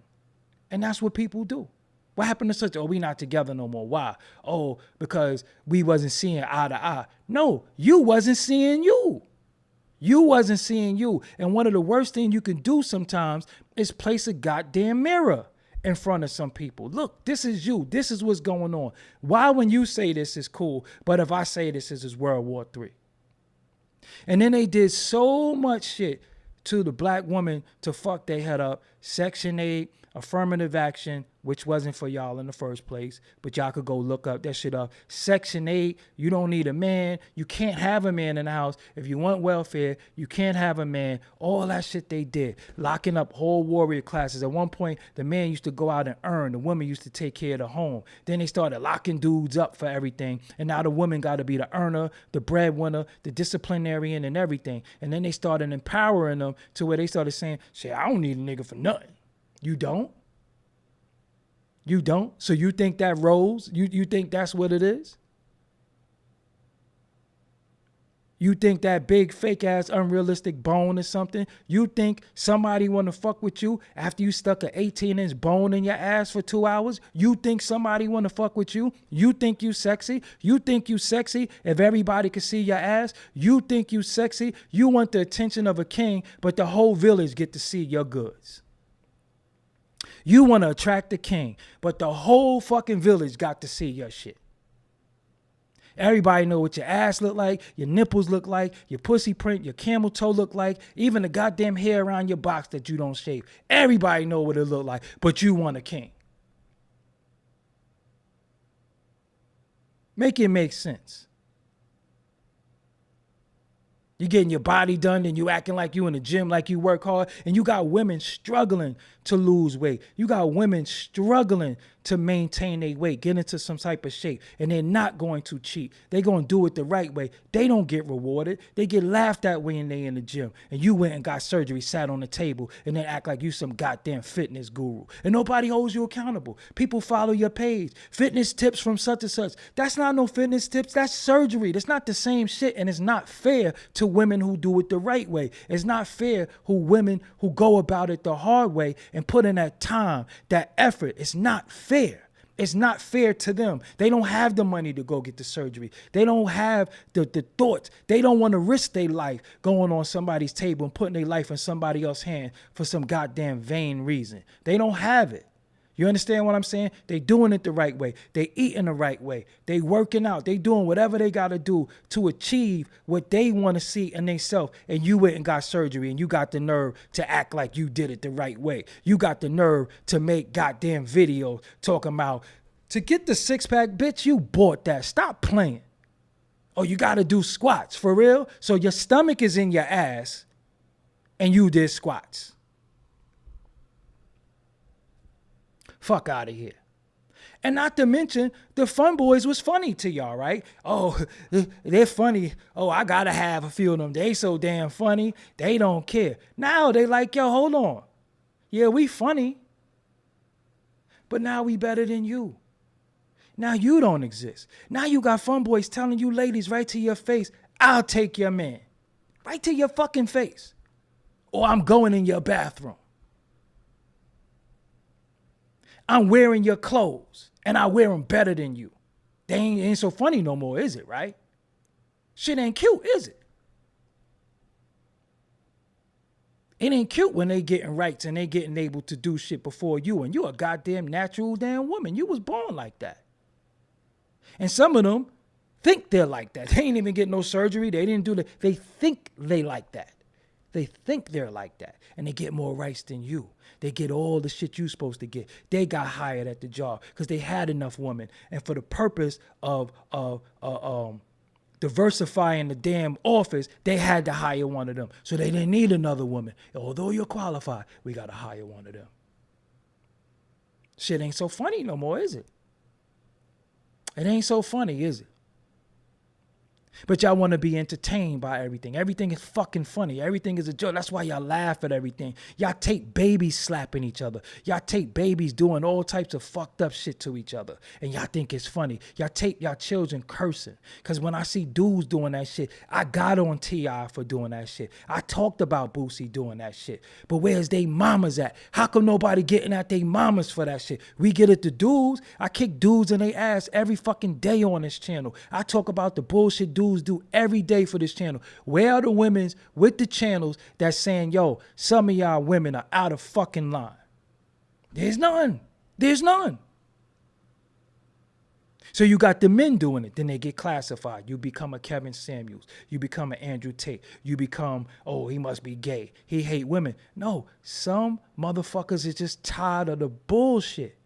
And that's what people do. What happened to such? Oh, we not together no more. Why? Oh, because we wasn't seeing eye to eye. No, you wasn't seeing you. You wasn't seeing you. And one of the worst things you can do sometimes is place a goddamn mirror in front of some people. Look, this is you. This is what's going on. Why when you say this is cool, but if I say this is World War III? And then they did so much shit to the black woman to fuck their head up. Section 8, affirmative action, which wasn't for y'all in the first place, but y'all could go look up that shit up. Section 8, you don't need a man. You can't have a man in the house. If you want welfare, you can't have a man. All that shit they did. Locking up whole warrior classes. At one point, the man used to go out and earn. The woman used to take care of the home. Then they started locking dudes up for everything. And now the woman got to be the earner, the breadwinner, the disciplinarian, and everything. And then they started empowering them to where they started saying, shit, I don't need a nigga for nothing. You don't? You don't? So you think that rolls? You think that's what it is? You think that big fake ass unrealistic bone is something? You think somebody want to fuck with you after you stuck an 18-inch bone in your ass for 2 hours? You think somebody want to fuck with you? You think you sexy? You think you sexy if everybody can see your ass? You think you sexy? You want the attention of a king, but the whole village get to see your goods. You want to attract the king, but the whole fucking village got to see your shit. Everybody know what your ass look like, your nipples look like, your pussy print, your camel toe look like, even the goddamn hair around your box that you don't shave. Everybody know what it look like, but you want a king. Make it make sense. You getting your body done and you acting like you in the gym, like you work hard, and you got women struggling to lose weight. You got women struggling to maintain their weight, get into some type of shape, and they're not going to cheat. They're going to do it the right way. They don't get rewarded. They get laughed at when they in the gym, and you went and got surgery, sat on the table, and then act like you some goddamn fitness guru. And nobody holds you accountable. People follow your page. Fitness tips from such and such. That's not no fitness tips. That's surgery. That's not the same shit, and it's not fair to women who do it the right way. It's not fair who women who go about it the hard way and put in that time, that effort. It's not fair. It's not fair to them. They don't have the money to go get the surgery. They don't have the thoughts. They don't want to risk their life going on somebody's table and putting their life in somebody else's hand for some goddamn vain reason. They don't have it. You understand what I'm saying? They doing it the right way. They eating the right way. They working out. They doing whatever they got to do to achieve what they want to see in themselves. And you went and got surgery and you got the nerve to act like you did it the right way. You got the nerve to make goddamn videos talking about to get the six-pack. Bitch, you bought that. Stop playing. Oh, you got to do squats. For real? So your stomach is in your ass and you did squats. Fuck out of here. And not to mention, the Fun Boys was funny to y'all, right? Oh, they're funny. Oh, I gotta have a few of them. They so damn funny. They don't care. Now they like, yo, hold on. Yeah, we funny. But now we better than you. Now you don't exist. Now you got fun boys telling you ladies right to your face, I'll take your man. Right to your fucking face. Or I'm going in your bathroom. I'm wearing your clothes and I wear them better than you. They ain't so funny no more, is it, right? Shit ain't cute, is it? It ain't cute when they getting rights and they getting able to do shit before you, and you a goddamn natural damn woman. You was born like that. And some of them think they're like that. They ain't even get no surgery. They didn't do that. They think they like that. They think they're like that. And they get more rights than you. They get all the shit you supposed to get. They got hired at the job because they had enough women. And for the purpose of diversifying the damn office, they had to hire one of them. So they didn't need another woman. Although you're qualified, we got to hire one of them. Shit ain't so funny no more, is it? It ain't so funny, is it? But y'all want to be entertained by everything. Everything is fucking funny. Everything is a joke. That's why y'all laugh at everything. Y'all take babies slapping each other. Y'all take babies doing all types of fucked up shit to each other. And y'all think it's funny. Y'all take y'all children cursing. Because when I see dudes doing that shit, I got on T.I. for doing that shit. I talked about Boosie doing that shit. But where's they mamas at? How come nobody getting at they mamas for that shit? We get it to dudes. I kick dudes in their ass every fucking day on this channel. I talk about the bullshit dudes do every day for this channel. Where are the women's with the channels that's saying, yo, some of y'all women are out of fucking line? There's none. There's none. So you got the men doing it. Then they get classified. You become a Kevin Samuels. You become an Andrew Tate. You become, oh, he must be gay. He hate women. No, some motherfuckers is just tired of the bullshit.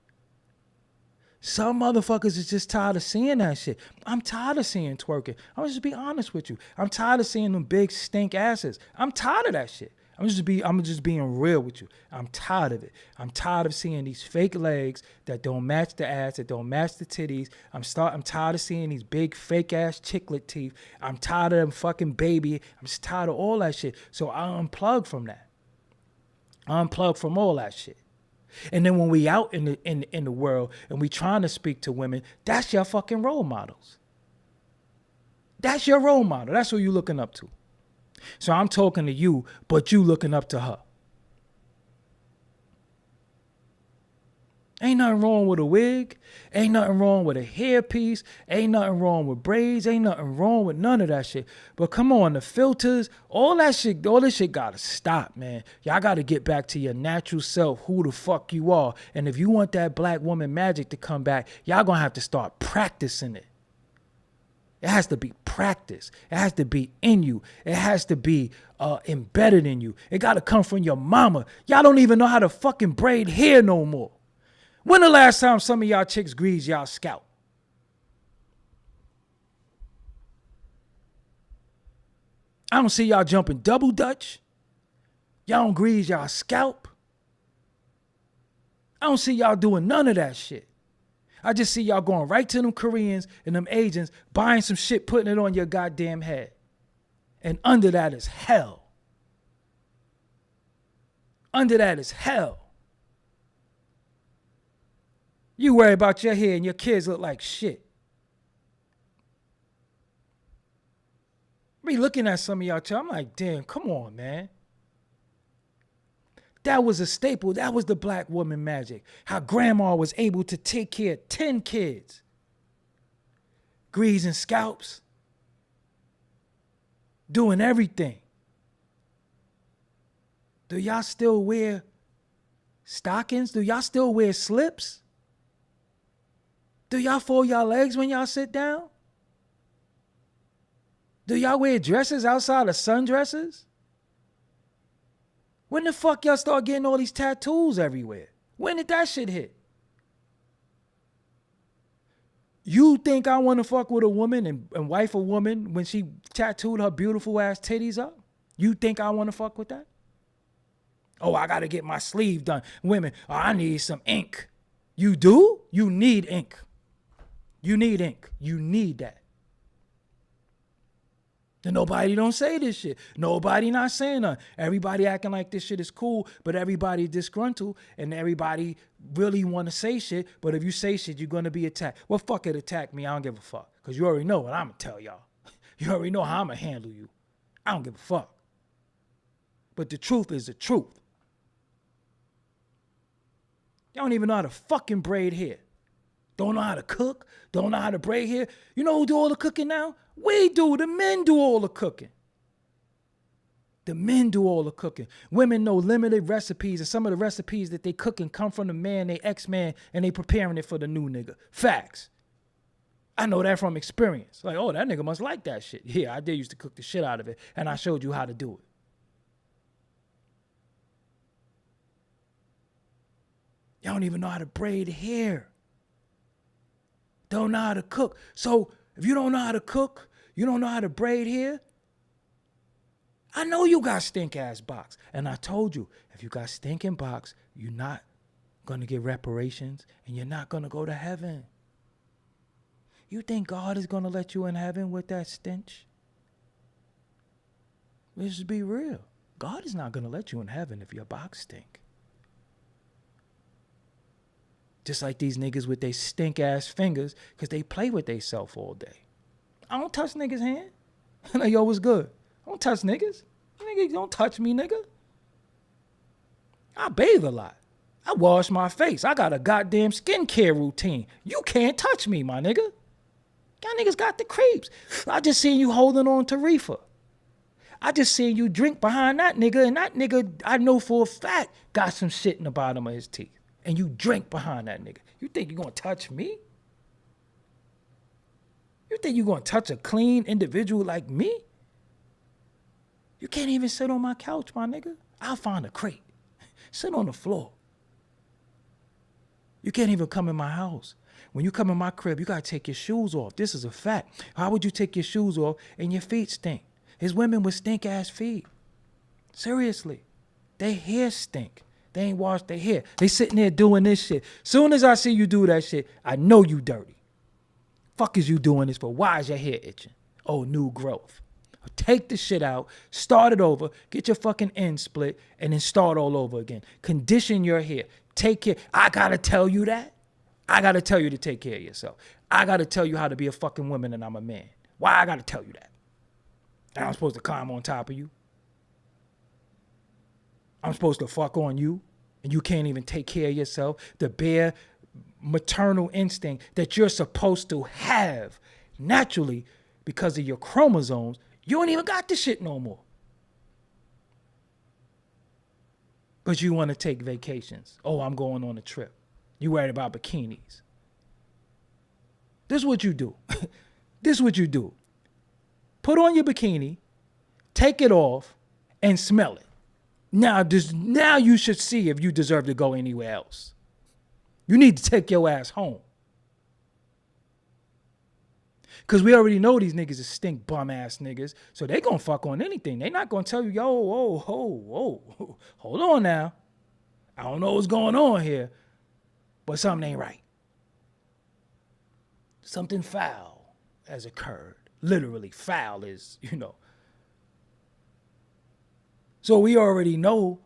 Some motherfuckers is just tired of seeing that shit. I'm tired of seeing twerking. I'm just be honest with you. I'm tired of seeing them big stink asses. I'm tired of that shit. I'm just being real with you. I'm tired of it. I'm tired of seeing these fake legs that don't match the ass, that don't match the titties. I'm tired of seeing these big fake ass chicklet teeth. I'm tired of them fucking baby. I'm just tired of all that shit. So I unplug from that. I unplug from all that shit. And then when we out in the world and we trying to speak to women, that's your fucking role models. That's your role model. That's who you looking up to. So I'm talking to you, but you looking up to her. Ain't nothing wrong with a wig. Ain't nothing wrong with a hairpiece. Ain't nothing wrong with braids. Ain't nothing wrong with none of that shit. But come on, the filters, all this shit gotta stop, man. Y'all gotta get back to your natural self, who the fuck you are. And if you want that black woman magic to come back, y'all gonna have to start practicing it. It has to be practiced. It has to be in you. It has to be embedded in you. It gotta come from your mama. Y'all don't even know how to fucking braid hair no more. When the last time some of y'all chicks greased y'all scalp? I don't see y'all jumping double dutch. Y'all don't grease y'all scalp. I don't see y'all doing none of that shit. I just see y'all going right to them Koreans and them Asians, buying some shit, putting it on your goddamn head. And under that is hell. Under that is hell. You worry about your hair and your kids look like shit. Me looking at some of y'all, I'm like, damn, come on, man. That was a staple. That was the black woman magic. How grandma was able to take care of 10 kids. Greasing scalps. Doing everything. Do y'all still wear stockings? Do y'all still wear slips? Do y'all fold y'all legs when y'all sit down? Do y'all wear dresses outside of sundresses? When the fuck y'all start getting all these tattoos everywhere? When did that shit hit? You think I want to fuck with a woman and wife a woman when she tattooed her beautiful ass titties up? You think I want to fuck with that? Oh, I got to get my sleeve done. Women, oh, I need some ink. You do? You need ink. You need ink. You need that. Then nobody don't say this shit. Nobody not saying nothing. Everybody acting like this shit is cool, but everybody disgruntled and everybody really want to say shit. But if you say shit, you're going to be attacked. Well, fuck it, attack me. I don't give a fuck. Because you already know what I'm going to tell y'all. You already know how I'm going to handle you. I don't give a fuck. But the truth is the truth. Y'all don't even know how to fucking braid hair. Don't know how to cook. Don't know how to braid hair. You know who do all the cooking now? We do. The men do all the cooking. The men do all the cooking. Women know limited recipes, and some of the recipes that they cooking come from the man, they ex-man, and they preparing it for the new nigga. Facts. I know that from experience. Like, oh, that nigga must like that shit. Yeah, I did used to cook the shit out of it, and I showed you how to do it. Y'all don't even know how to braid hair. Don't know how to cook. So if you don't know how to cook, you don't know how to braid hair, I know you got stink ass box. And I told you, if you got stinking box, you're not going to get reparations and you're not going to go to heaven. You think God is going to let you in heaven with that stench? Let's just be real. God is not going to let you in heaven if your box stink. Just like these niggas with their stink ass fingers, because they play with they self all day. I don't touch niggas' hand. Like, yo, what's good? I don't touch niggas. Niggas don't touch me, nigga. I bathe a lot. I wash my face. I got a goddamn skincare routine. You can't touch me, my nigga. Y'all niggas got the creeps. I just seen you holding on to reefer. I just seen you drink behind that nigga, and that nigga, I know for a fact, got some shit in the bottom of his teeth. And you drink behind that nigga. You think you gonna touch me? You think you gonna touch a clean individual like me? You can't even sit on my couch, my nigga. I'll find a crate. Sit on the floor. You can't even come in my house. When you come in my crib, you gotta take your shoes off. This is a fact. How would you take your shoes off and your feet stink? There's women with stink ass feet. Seriously. Their hair stink. They ain't washed their hair. They sitting there doing this shit. Soon as I see you do that shit, I know you dirty. Fuck is you doing this for? Why is your hair itching? Oh, new growth. Take the shit out, start it over, get your fucking end split, and then start all over again. Condition your hair. Take care. I gotta tell you that. I gotta tell you to take care of yourself. I gotta tell you how to be a fucking woman and I'm a man. Why I gotta tell you that? I'm supposed to climb on top of you. I'm supposed to fuck on you, and you can't even take care of yourself. The bare maternal instinct that you're supposed to have naturally because of your chromosomes, you don't even got this shit no more. But you want to take vacations. Oh, I'm going on a trip. You worried about bikinis. This is what you do. This is what you do. Put on your bikini, take it off, and smell it. Now you should see if you deserve to go anywhere else. You need to take your ass home. Because we already know these niggas is stink bum ass niggas. So they gonna fuck on anything. They not gonna tell you, yo, whoa, hold on now. I don't know what's going on here, but something ain't right. Something foul has occurred. Literally, foul is, So we already know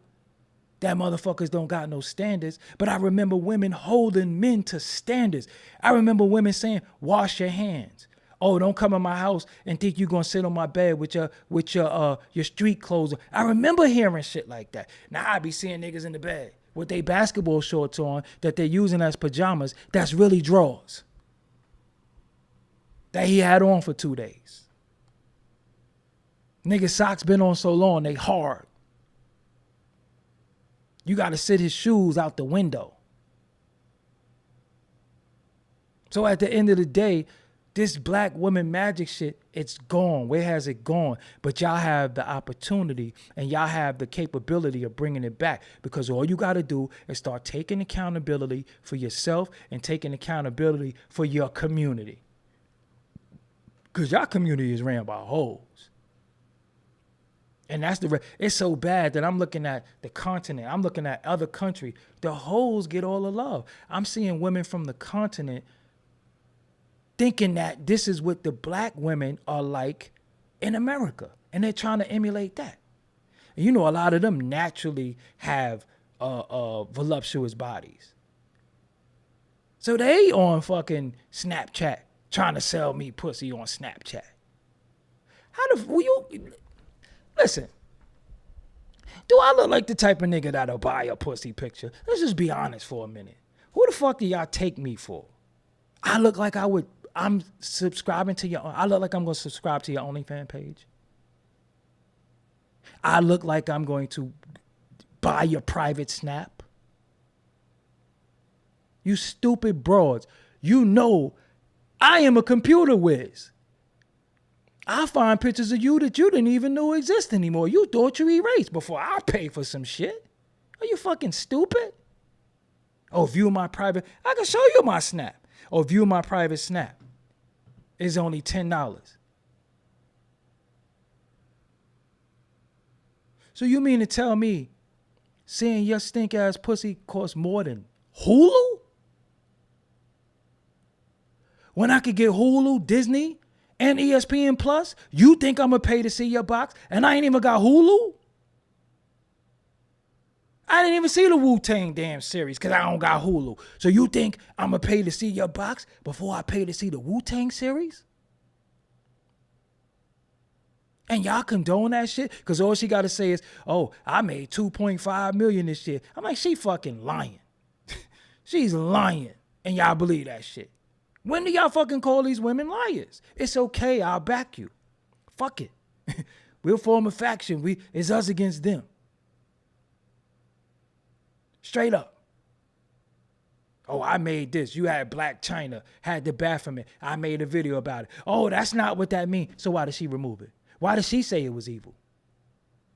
that motherfuckers don't got no standards. But I remember women holding men to standards. I remember women saying, wash your hands. Oh, don't come in my house and think you're going to sit on my bed with your street clothes. I remember hearing shit like that. Now I be seeing niggas in the bed with their basketball shorts on that they're using as pajamas. That's really drawers that he had on for 2 days. Nigga socks been on so long, they hard. You got to sit his shoes out the window. So at the end of the day, this black woman magic shit, it's gone. Where has it gone? But y'all have the opportunity and y'all have the capability of bringing it back, because all you got to do is start taking accountability for yourself and taking accountability for your community. Because your community is ran by hoes. And that's it's so bad that I'm looking at the continent. I'm looking at other countries. The hoes get all the love. I'm seeing women from the continent thinking that this is what the black women are like in America. And they're trying to emulate that. And you know, a lot of them naturally have voluptuous bodies. So they on fucking Snapchat trying to sell me pussy on Snapchat. How the will you listen? Do I look like the type of nigga that'll buy a pussy picture? Let's just be honest for a minute. Who the fuck do y'all take me for? I look like I'm subscribing to I look like I'm going to subscribe to your OnlyFans page. I look like I'm going to buy your private snap. You stupid broads. You know I am a computer whiz. I find pictures of you that you didn't even know exist anymore. You thought you erased before I pay for some shit. Are you fucking stupid? Oh, view my private. I can show you my snap. Or view my private snap. It's only $10. So you mean to tell me seeing your stink ass pussy costs more than Hulu? When I could get Hulu, Disney, and ESPN Plus, you think I'm going to pay to see your box? And I ain't even got Hulu? I didn't even see the Wu-Tang damn series because I don't got Hulu. So you think I'm going to pay to see your box before I pay to see the Wu-Tang series? And y'all condone that shit? Because all she got to say is, oh, I made $2.5 million this year. I'm like, she fucking lying. She's lying. And y'all believe that shit. When do y'all fucking call these women liars? It's okay. I'll back you. Fuck it. We'll form a faction. It's us against them. Straight up. Oh, I made this. You had Black China, had the Baphomet. I made a video about it. Oh, that's not what that means. So why did she remove it? Why did she say it was evil?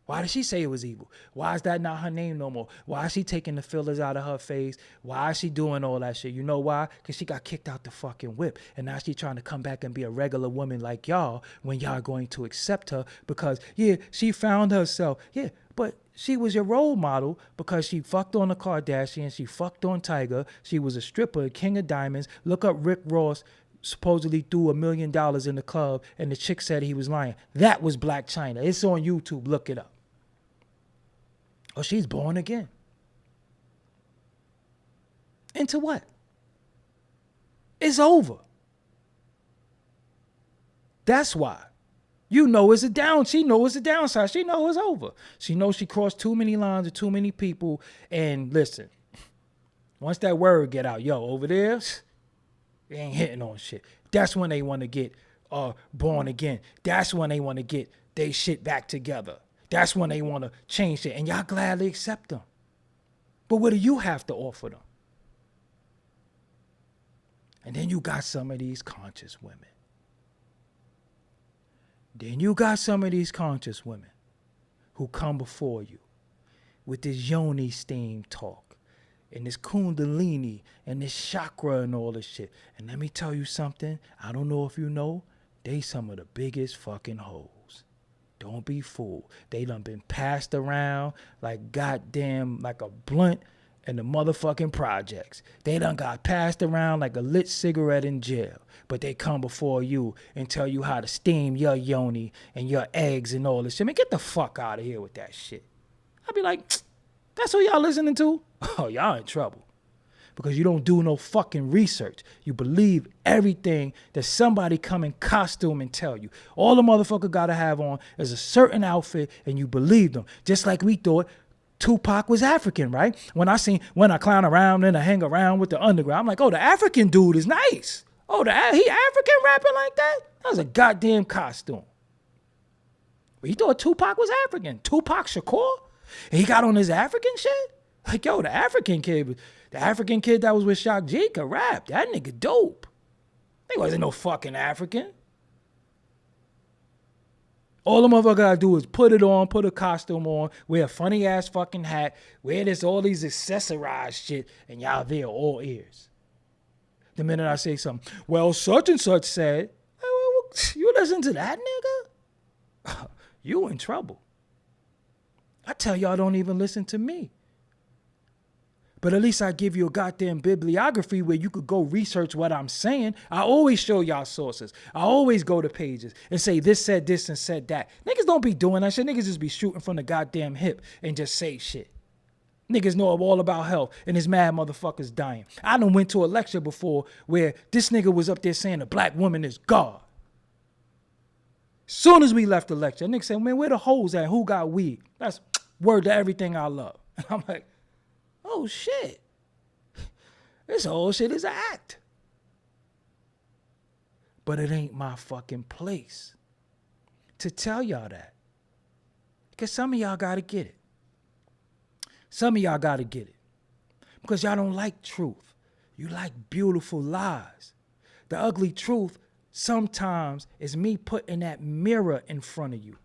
Why did she say it was evil? Why is that not her name no more? Why is she taking the fillers out of her face? Why is she doing all that shit? You know why? Because she got kicked out the fucking whip. And now she's trying to come back and be a regular woman like y'all when y'all are going to accept her because, yeah, she found herself. Yeah, but she was your role model because she fucked on the Kardashians. She fucked on Tiger. She was a stripper, king of diamonds. Look up Rick Ross. Supposedly threw $1 million in the club and the chick said he was lying. That was Black China. It's on YouTube. Look it up. Oh, she's born again. Into what? It's over. That's why. You know it's a down. She knows it's a downside. She knows it's over. She knows she crossed too many lines with too many people. And listen, once that word get out, yo, over there, they ain't hitting on shit. That's when they want to get born again. That's when they want to get they shit back together. That's when they want to change it. And y'all gladly accept them. But what do you have to offer them? And then you got some of these conscious women. Then you got some of these conscious women who come before you with this yoni steam talk and this kundalini and this chakra and all this shit. And let me tell you something. I don't know if you know, they some of the biggest fucking hoes. Don't be fooled. They done been passed around like goddamn, like a blunt in the motherfucking projects. They done got passed around like a lit cigarette in jail. But they come before you and tell you how to steam your yoni and your eggs and all this shit. Man, get the fuck out of here with that shit. I'd be like, that's what y'all listening to? Oh, y'all in trouble. Because you don't do no fucking research. You believe everything that somebody come in costume and tell you. All the motherfucker gotta have on is a certain outfit and you believe them. Just like we thought Tupac was African, right? When I clown around and I hang around with the underground, I'm like, oh, the African dude is nice. Oh, he African rapping like that? That was a goddamn costume. We thought Tupac was African. Tupac Shakur? And he got on his African shit? Like, yo, the African kid that was with Shock G could rap. That nigga dope. He wasn't no fucking African. All the motherfucker gotta do is put it on, put a costume on, wear a funny ass fucking hat, wear all these accessorized shit, and y'all there all ears. The minute I say something, well, such and such said, you listen to that nigga? You in trouble. I tell y'all don't even listen to me. But at least I give you a goddamn bibliography where you could go research what I'm saying. I always show y'all sources. I always go to pages and say this said this and said that. Niggas don't be doing that shit. Niggas just be shooting from the goddamn hip and just say shit. Niggas know all about health and his mad motherfuckers dying. I done went to a lecture before where this nigga was up there saying a black woman is God. Soon as we left the lecture, nigga said, man, where the hoes at? Who got weed? That's word to everything I love. And I'm like, oh shit. This whole shit is an act. But it ain't my fucking place to tell y'all that. Because some of y'all gotta get it. Some of y'all gotta get it. Because y'all don't like truth. You like beautiful lies. The ugly truth sometimes is me putting that mirror in front of you.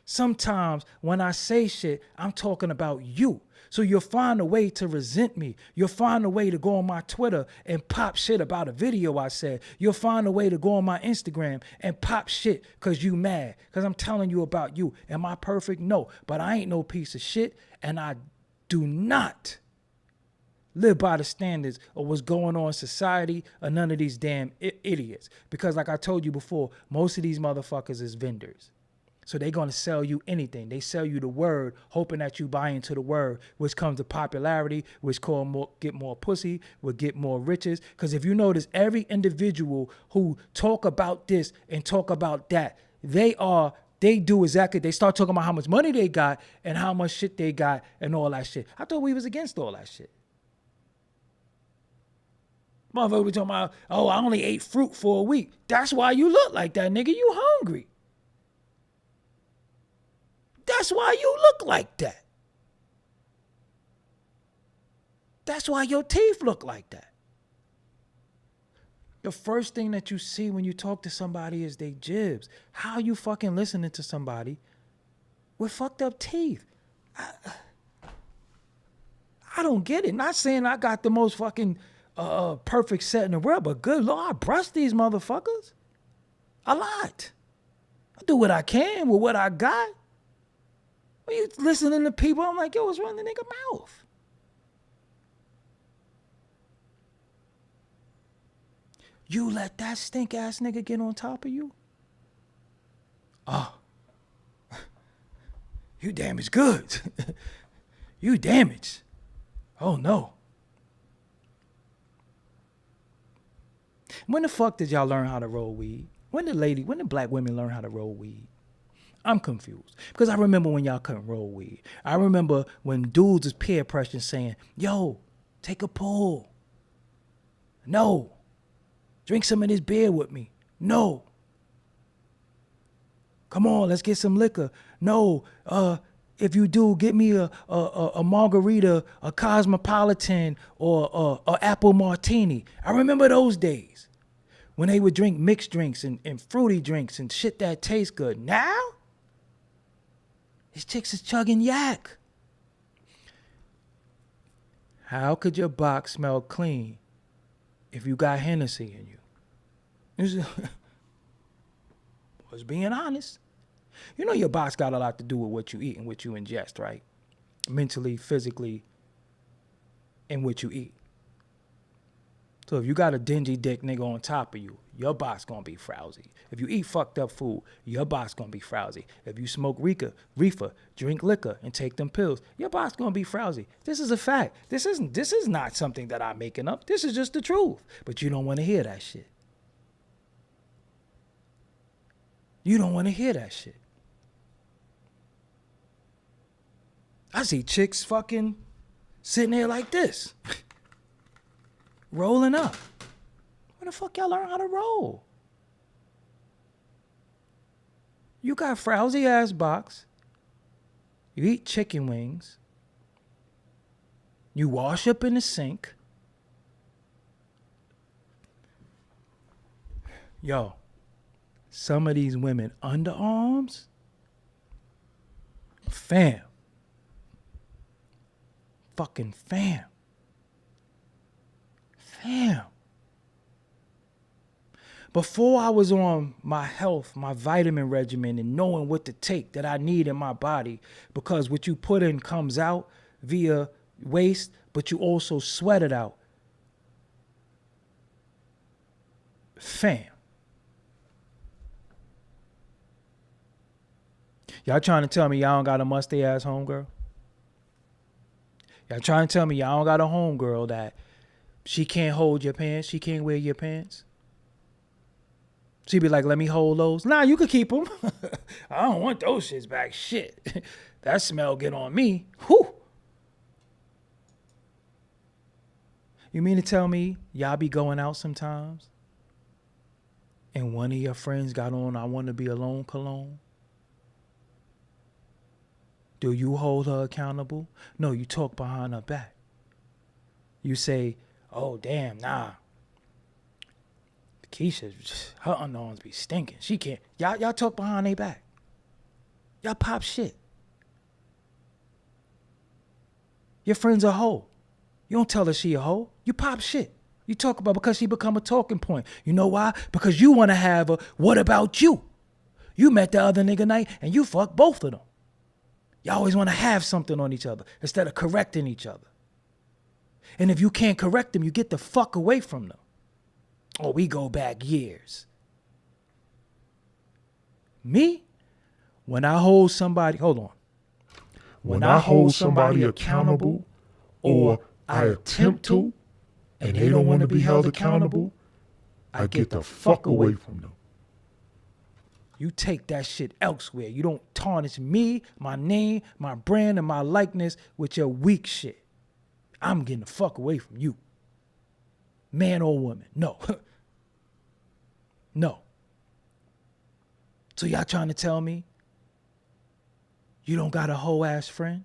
Sometimes when I say shit, I'm talking about you. So you'll find a way to resent me. You'll find a way to go on my Twitter and pop shit about a video I said. You'll find a way to go on my Instagram and pop shit because you mad. Because I'm telling you about you. Am I perfect? No. But I ain't no piece of shit. And I do not live by the standards of what's going on in society or none of these damn idiots. Because like I told you before, most of these motherfuckers is vendors. So they're going to sell you anything. They sell you the word, hoping that you buy into the word, which comes to popularity, which get more pussy, will get more riches. Because if you notice, every individual who talk about this and talk about that, they do exactly, they start talking about how much money they got and how much shit they got and all that shit. I thought we was against all that shit. Motherfucker, we talking about, oh, I only ate fruit for a week. That's why you look like that, nigga. You hungry. That's why you look like that. That's why your teeth look like that. The first thing that you see when you talk to somebody is they jibs. How you fucking listening to somebody with fucked up teeth? I don't get it. Not saying I got the most fucking perfect set in the world, but good Lord, I brush these motherfuckers a lot. I do what I can with what I got. When you listening to people, I'm like, yo, what's wrong with the nigga mouth? You let that stink ass nigga get on top of you? Oh, you damaged goods. You damaged. Oh no. When the fuck did y'all learn how to roll weed? When did black women learn how to roll weed? I'm confused. Because I remember when y'all couldn't roll weed. I remember when dudes was peer pressure saying, yo, take a pull. No. Drink some of this beer with me. No. Come on, let's get some liquor. No. If you do, get me a margarita, a cosmopolitan, or a apple martini. I remember those days when they would drink mixed drinks and fruity drinks and shit that tastes good. Now, these chicks is chugging yak. How could your box smell clean if you got Hennessy in you? Was being honest. You know your box got a lot to do with what you eat and what you ingest, right? Mentally, physically, and what you eat. So if you got a dingy dick nigga on top of you, your box gonna be frowsy. If you eat fucked up food, your box gonna be frowsy. If you smoke reefer, drink liquor, and take them pills, your box gonna be frowsy. This is a fact. This is not something that I'm making up. This is just the truth. But you don't want to hear that shit. You don't want to hear that shit. I see chicks fucking sitting there like this. Rolling up. Where the fuck y'all learn how to roll? You got frowsy ass box. You eat chicken wings. You wash up in the sink. Yo, some of these women underarms, fam. Fucking fam. Fam. Before I was on my health, my vitamin regimen, and knowing what to take that I need in my body, because what you put in comes out via waste, but you also sweat it out. Fam. Y'all trying to tell me y'all don't got a musty ass homegirl? Y'all trying to tell me y'all don't got a homegirl that she can't hold your pants, she can't wear your pants? She be like, let me hold those. Nah, you could keep them. I don't want those shits back. Shit. That smell get on me. Whew. You mean to tell me y'all be going out sometimes and one of your friends got on I want to be alone cologne? Do you hold her accountable? No, you talk behind her back. You say, oh, damn, nah. Keisha, her underarms be stinking. She can't. Y'all talk behind their back. Y'all pop shit. Your friend's a hoe. You don't tell her she a hoe. You pop shit. You talk about because she become a talking point. You know why? Because you want to have a, what about you? You met the other nigga night and you fucked both of them. You always want to have something on each other instead of correcting each other. And if you can't correct them, you get the fuck away from them. Oh, we go back years. Me? When I hold somebody, hold on. When I hold somebody accountable or I attempt to and they don't want to be held accountable, I get the fuck away from them. You take that shit elsewhere. You don't tarnish me, my name, my brand, and my likeness with your weak shit. I'm getting the fuck away from you. Man or woman. No. No. So y'all trying to tell me you don't got a whole ass friend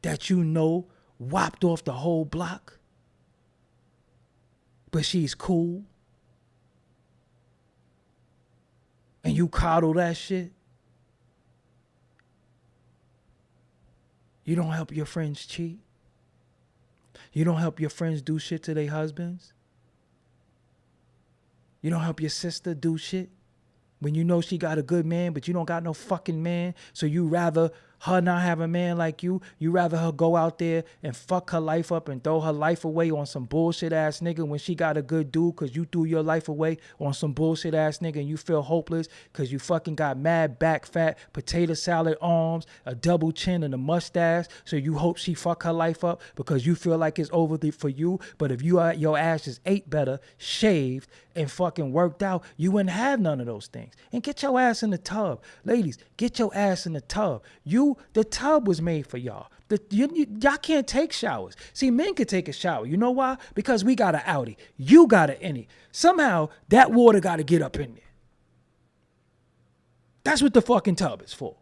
that you know whopped off the whole block, but she's cool? And you coddle that shit? You don't help your friends cheat? You don't help your friends do shit to their husbands? You don't help your sister do shit when you know she got a good man, but you don't got no fucking man, so you rather her not have a man like you rather her go out there and fuck her life up and throw her life away on some bullshit ass nigga when she got a good dude because you threw your life away on some bullshit ass nigga and you feel hopeless because you fucking got mad back fat, potato salad arms, a double chin and a mustache, so you hope she fuck her life up because you feel like it's over for you. But if your ass is ate better, shaved, and fucking worked out, you wouldn't have none of those things. And get your ass in the tub. Ladies, get your ass in the tub. The tub was made for y'all. Y'all can't take showers. See, men can take a shower. You know why? Because we got an Audi. You got an innie. Somehow, that water got to get up in there. That's what the fucking tub is for.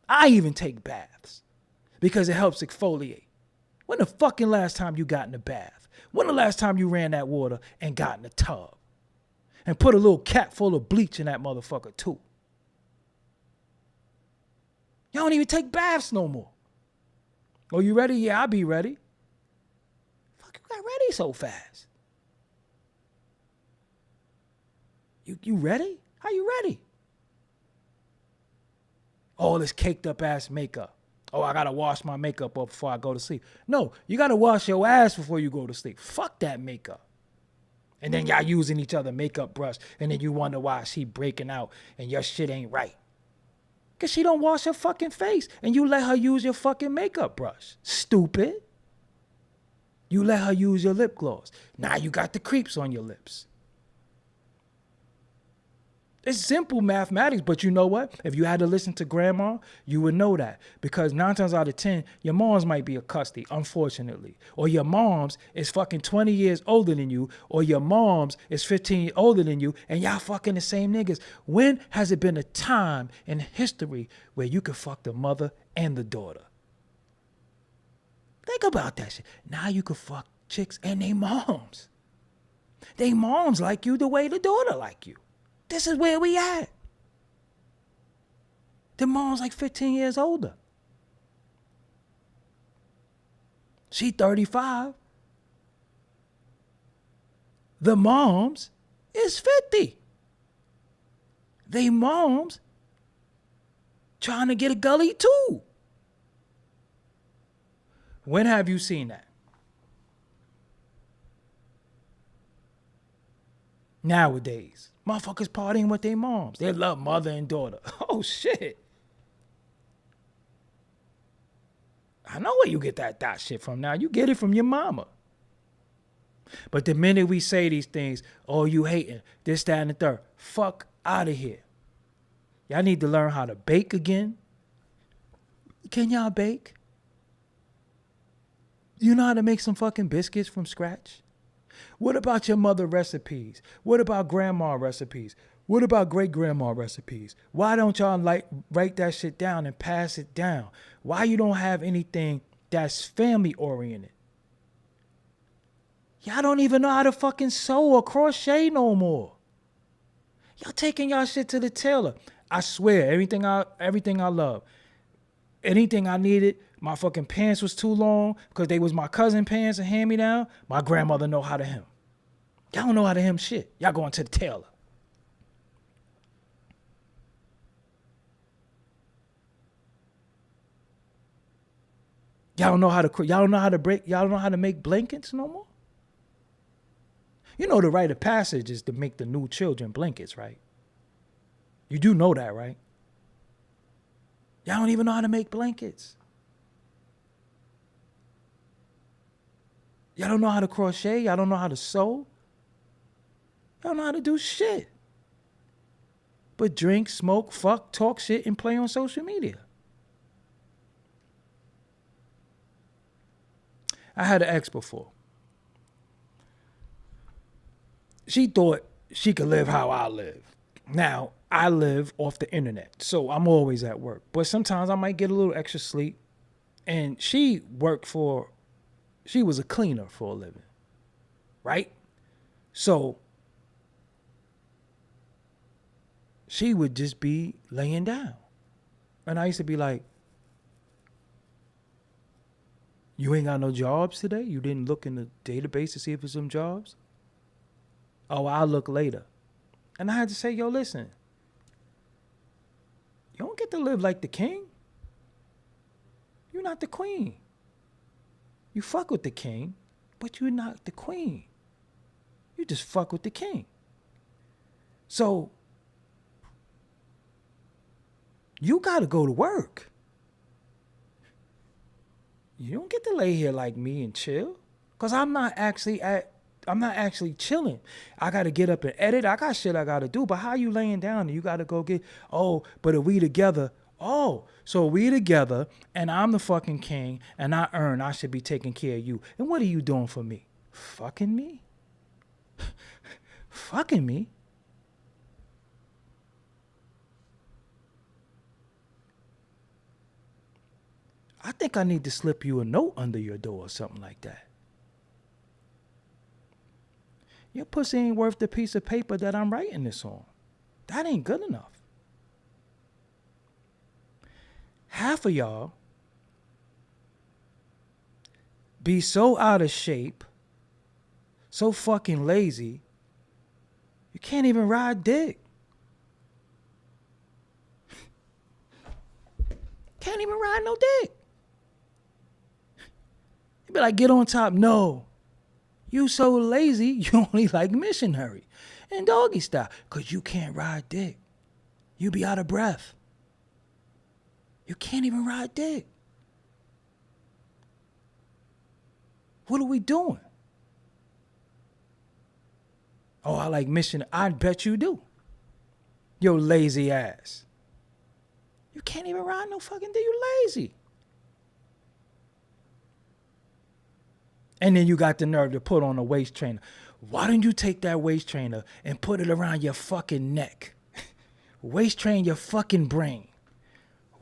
I even take baths because it helps exfoliate. When the fucking last time you got in a bath? When the last time you ran that water and got in a tub? And put a little cap full of bleach in that motherfucker too. Y'all don't even take baths no more. Oh, you ready? Yeah, I'll be ready. Fuck, you got ready so fast. You ready? How you ready? All this caked up ass makeup. Oh, I gotta wash my makeup up before I go to sleep. No, you gotta wash your ass before you go to sleep. Fuck that makeup. And then y'all using each other makeup brush, and then you wonder why she breaking out and your shit ain't right. Because she don't wash her fucking face, and you let her use your fucking makeup brush. Stupid. You let her use your lip gloss. Now you got the creeps on your lips. It's simple mathematics, but you know what? If you had to listen to grandma, you would know that. Because 9 times out of 10, your moms might be a custody, unfortunately. Or your moms is fucking 20 years older than you, or your moms is 15 years older than you, and y'all fucking the same niggas. When has it been a time in history where you could fuck the mother and the daughter? Think about that shit. Now you could fuck chicks and they moms. They moms like you the way the daughter like you. This is where we at. The mom's like 15 years older. She 35. The moms is 50. They moms trying to get a gully too. When have you seen that? Nowadays, motherfuckers partying with their moms. They love mother and daughter. Oh, shit. I know where you get that shit from now. You get it from your mama. But the minute we say these things, oh, you hating, this, that, and the third, fuck out of here. Y'all need to learn how to bake again. Can y'all bake? You know how to make some fucking biscuits from scratch? What about your mother recipes? What about grandma recipes? What about great-grandma recipes? Why don't y'all write that shit down and pass it down? Why you don't have anything that's family-oriented? Y'all don't even know how to fucking sew or crochet no more. Y'all taking y'all shit to the tailor. I swear, everything I love. Anything I needed, my fucking pants was too long because they was my cousin pants and hand-me-down. My grandmother know how to hem. Y'all don't know how to hem shit. Y'all going to the tailor. Y'all don't know how to make blankets no more? You know the rite of passage is to make the new children blankets, right? You do know that, right? Y'all don't even know how to make blankets. Y'all don't know how to crochet. Y'all don't know how to sew. Y'all don't know how to do shit. But drink, smoke, fuck, talk shit, and play on social media. I had an ex before. She thought she could live how I live. Now, I live off the internet, so I'm always at work. But sometimes I might get a little extra sleep. And she was a cleaner for a living, right? So she would just be laying down. And I used to be like, you ain't got no jobs today? You didn't look in the database to see if there's some jobs? Oh, I'll look later. And I had to say, yo, listen, you don't get to live like the king. You're not the queen. You fuck with the king, but you're not the queen. You just fuck with the king. So, you gotta go to work. You don't get to lay here like me and chill. Cause I'm not actually chilling. I gotta get up and edit. I got shit I gotta do. But how you laying down and you gotta go get, but if we together, so we together and I'm the fucking king and I should be taking care of you. And what are you doing for me? Fucking me? Fucking me? I think I need to slip you a note under your door or something like that. Your pussy ain't worth the piece of paper that I'm writing this on. That ain't good enough. Half of y'all be so out of shape, so fucking lazy, you can't even ride dick. Can't even ride no dick. You be like, get on top. No. You so lazy, you only like missionary and doggy style because you can't ride dick. You be out of breath. You can't even ride dick. What are we doing? Oh, I like missionary. I bet you do. Yo lazy ass. You can't even ride no fucking dick. You lazy. And then you got the nerve to put on a waist trainer. Why don't you take that waist trainer and put it around your fucking neck? Waist train your fucking brain.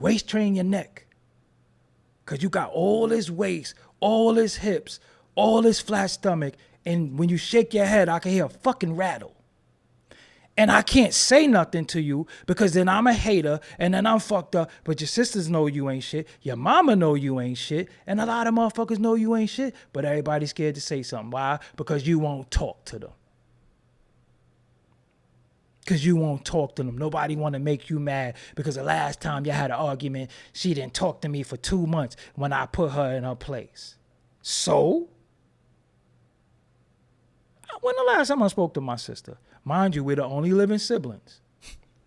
Waist train your neck. Because you got all this waist, all this hips, all this flat stomach. And when you shake your head, I can hear a fucking rattle. And I can't say nothing to you because then I'm a hater and then I'm fucked up. But your sisters know you ain't shit. Your mama know you ain't shit. And a lot of motherfuckers know you ain't shit. But everybody's scared to say something. Why? Because you won't talk to them. because you won't talk to them. Nobody want to make you mad because the last time you had an argument, she didn't talk to me for 2 months when I put her in her place. So, when the last time I spoke to my sister? Mind you, we're the only living siblings.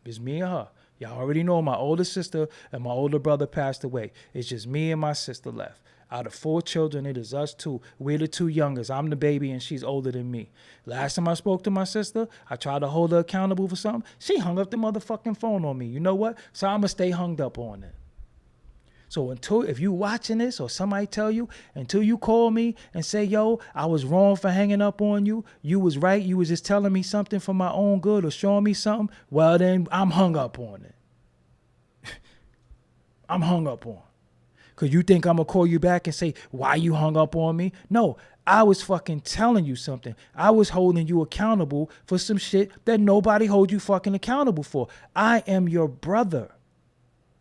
It's me and her. Y'all already know my older sister and my older brother passed away. It's just me and my sister left. Out of 4 children, it is us 2. We're the 2 youngest. I'm the baby and she's older than me. Last time I spoke to my sister, I tried to hold her accountable for something. She hung up the motherfucking phone on me. You know what? So I'm going to stay hung up on it. So if you watching this or somebody tell you, until you call me and say, yo, I was wrong for hanging up on you, you was right, you was just telling me something for my own good or showing me something, well then I'm hung up on it. I'm hung up on. Because you think I'm going to call you back and say, why you hung up on me? No, I was fucking telling you something. I was holding you accountable for some shit that nobody hold you fucking accountable for. I am your brother.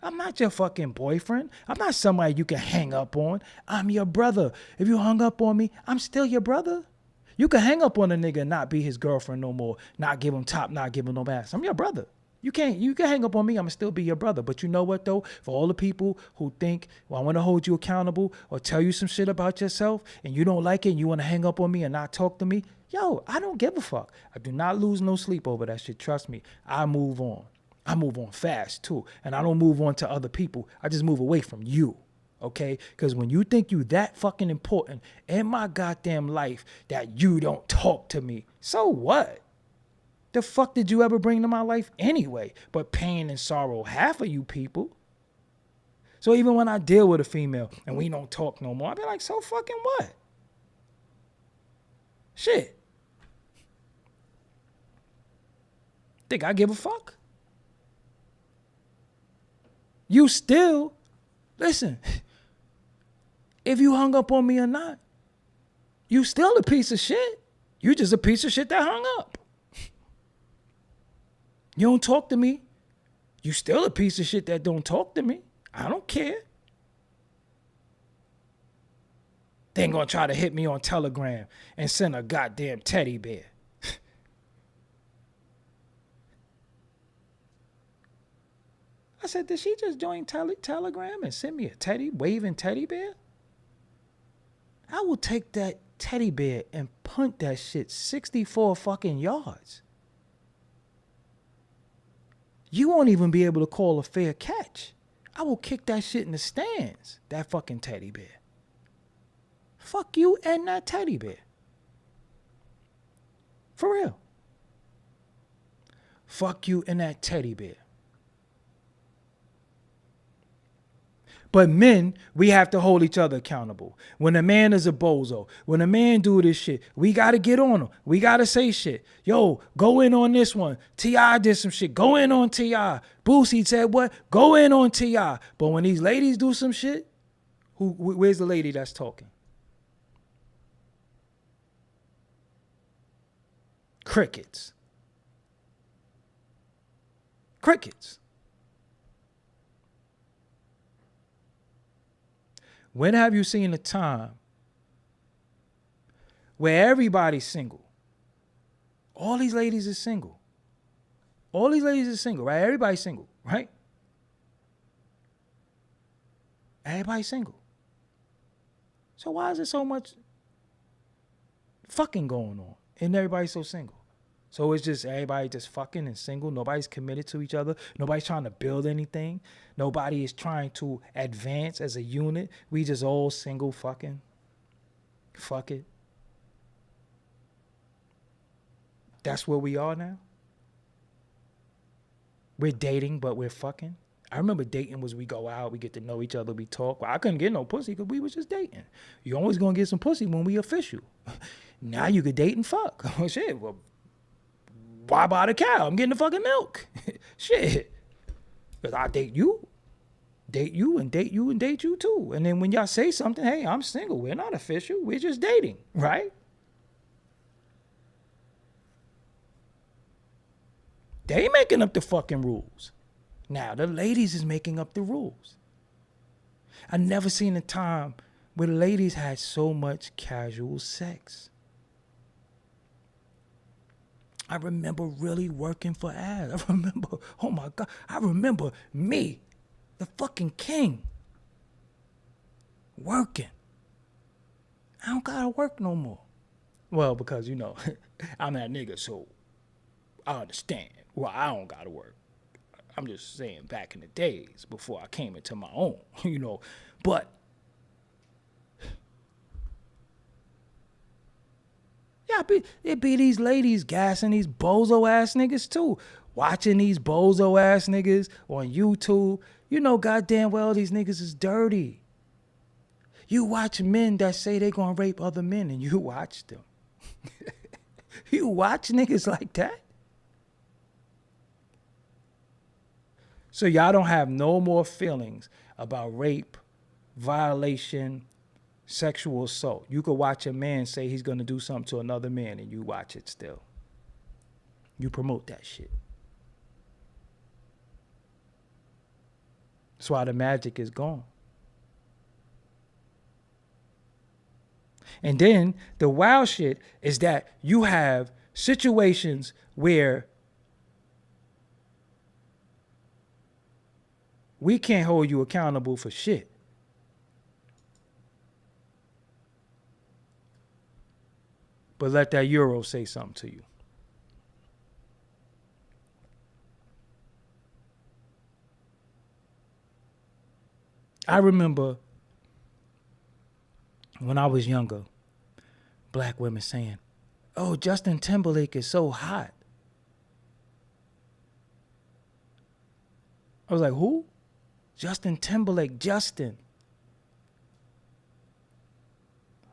I'm not your fucking boyfriend. I'm not somebody you can hang up on. I'm your brother. If you hung up on me, I'm still your brother. You can hang up on a nigga and not be his girlfriend no more, not give him top, not give him no ass. I'm your brother. You can hang up on me, I'm gonna still be your brother. But you know what though? For all the people who think, well, I wanna hold you accountable or tell you some shit about yourself and you don't like it and you wanna hang up on me and not talk to me, yo, I don't give a fuck. I do not lose no sleep over that shit. Trust me, I move on. I move on fast too. And I don't move on to other people. I just move away from you. Okay? Because when you think you that fucking important in my goddamn life that you don't talk to me, so what? The fuck did you ever bring to my life anyway? But pain and sorrow, half of you people. So even when I deal with a female and we don't talk no more, I be like, so fucking what? Shit. Think I give a fuck? You still, listen, if you hung up on me or not, you still a piece of shit. You just a piece of shit that hung up. You don't talk to me. You still a piece of shit that don't talk to me. I don't care. They ain't gonna try to hit me on Telegram and send a goddamn teddy bear. I said, did she just join Telegram and send me a waving teddy bear? I will take that teddy bear and punt that shit 64 fucking yards. You won't even be able to call a fair catch. I will kick that shit in the stands, that fucking teddy bear. Fuck you and that teddy bear. For real. Fuck you and that teddy bear. But men, we have to hold each other accountable. When a man is a bozo, when a man do this shit, we got to get on him. We got to say shit. Yo, go in on this one. T.I. did some shit. Go in on T.I. Boosie said what? Go in on T.I. But when these ladies do some shit, where's the lady that's talking? Crickets. Crickets. When have you seen a time where everybody's single? All these ladies are single. All these ladies are single, right? Everybody's single, right? Everybody's single. So why is there so much fucking going on and everybody's so single? So it's just everybody just fucking and single. Nobody's committed to each other. Nobody's trying to build anything. Nobody is trying to advance as a unit. We just all single fucking. Fuck it. That's where we are now. We're dating, but we're fucking. I remember dating was we go out, we get to know each other, we talk. Well, I couldn't get no pussy because we was just dating. You always gonna get some pussy when we official. Now you could date and fuck. Oh shit, well, why buy the cow? I'm getting the fucking milk. Shit. Because I date you and date you and date you too. And then when y'all say something, hey, I'm single. We're not official. We're just dating, right? They making up the fucking rules. Now the ladies is making up the rules. I never seen a time where the ladies had so much casual sex. I remember really working for ads. I remember, oh my God, I remember me, the fucking king, working. I don't gotta work no more. Well, because, you know, I'm that nigga, so I understand. Well, I don't gotta work. I'm just saying back in the days before I came into my own, you know. But yeah, it be these ladies gassing these bozo ass niggas too. Watching these bozo ass niggas on YouTube. You know goddamn well these niggas is dirty. You watch men that say they gonna rape other men and you watch them. You watch niggas like that? So y'all don't have no more feelings about rape, violation, sexual assault. You could watch a man say he's gonna do something to another man and you watch it still. You promote that shit. That's why the magic is gone. And then the wild shit is that you have situations where we can't hold you accountable for shit. But let that Euro say something to you. I remember when I was younger, black women saying, oh, Justin Timberlake is so hot. I was like, who? Justin Timberlake, Justin.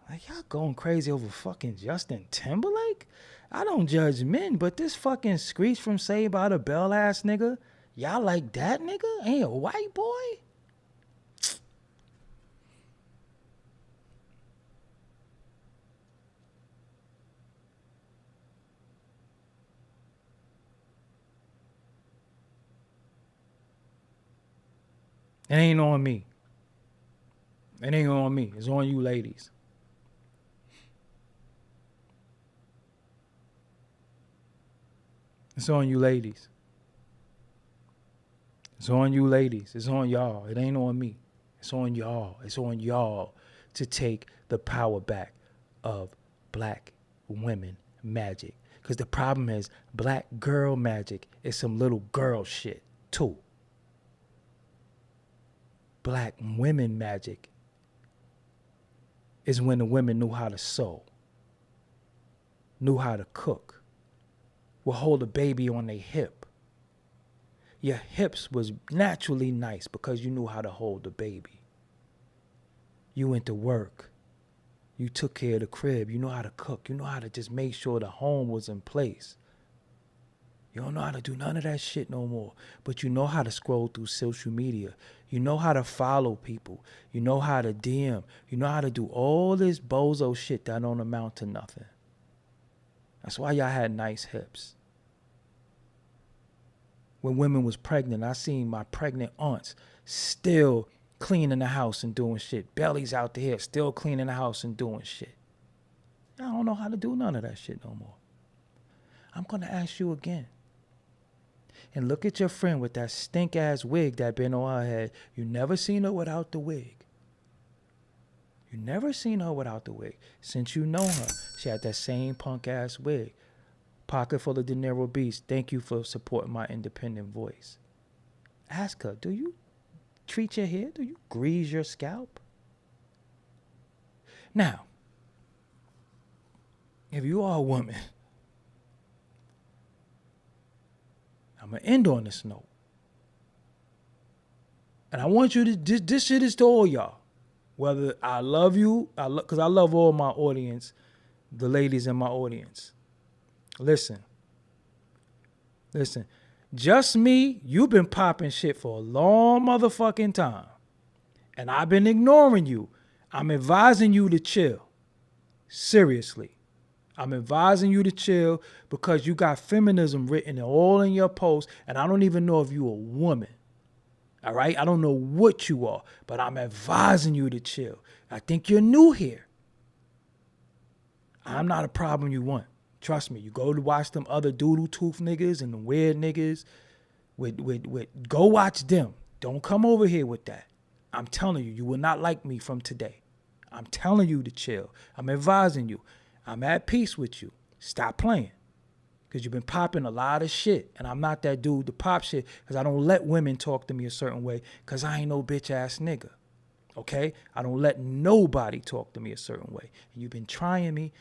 Like, y'all going crazy over fucking Justin Timberlake? I don't judge men, but this fucking Screech from Saved by the Bell ass nigga, y'all like that nigga? Ain't a white boy? It ain't on me. It ain't on me. It's on you ladies. It's on you ladies. It's on you ladies. It's on y'all. It ain't on me. It's on y'all. It's on y'all to take the power back of black women magic. Because the problem is black girl magic is some little girl shit too. Black women magic is when the women knew how to sew, knew how to cook, would hold a baby on their hip. Your hips was naturally nice because you knew how to hold the baby. You went to work. You took care of the crib. You know how to cook. You know how to just make sure the home was in place. You don't know how to do none of that shit no more. But you know how to scroll through social media. You know how to follow people. You know how to DM. You know how to do all this bozo shit that don't amount to nothing. That's why y'all had nice hips. When women was pregnant, I seen my pregnant aunts still cleaning the house and doing shit. Bellies out there still cleaning the house and doing shit. I don't know how to do none of that shit no more. I'm going to ask you again. And look at your friend with that stink-ass wig that been on her head. You never seen her without the wig. You never seen her without the wig. Since you know her, she had that same punk-ass wig. Pocket full of De Niro beats. Thank you for supporting my independent voice. Ask her, do you treat your hair? Do you grease your scalp? Now, if you are a woman, I'm going to end on this note. And I want you to, this shit is to all y'all. Whether I love you, because I love all my audience, the ladies in my audience. Listen. Just me, you've been popping shit for a long motherfucking time. And I've been ignoring you. I'm advising you to chill. Seriously. I'm advising you to chill because you got feminism written all in your posts, and I don't even know if you a woman. All right? I don't know what you are, but I'm advising you to chill. I think you're new here. I'm not a problem you want. Trust me, you go to watch them other doodle tooth niggas and the weird niggas with go watch them. Don't come over here with that. I'm telling you, you will not like me from today. I'm telling you to chill. I'm advising you. I'm at peace with you. Stop playing. Because you've been popping a lot of shit. And I'm not that dude to pop shit because I don't let women talk to me a certain way because I ain't no bitch ass nigga. Okay? I don't let nobody talk to me a certain way. And you've been trying me.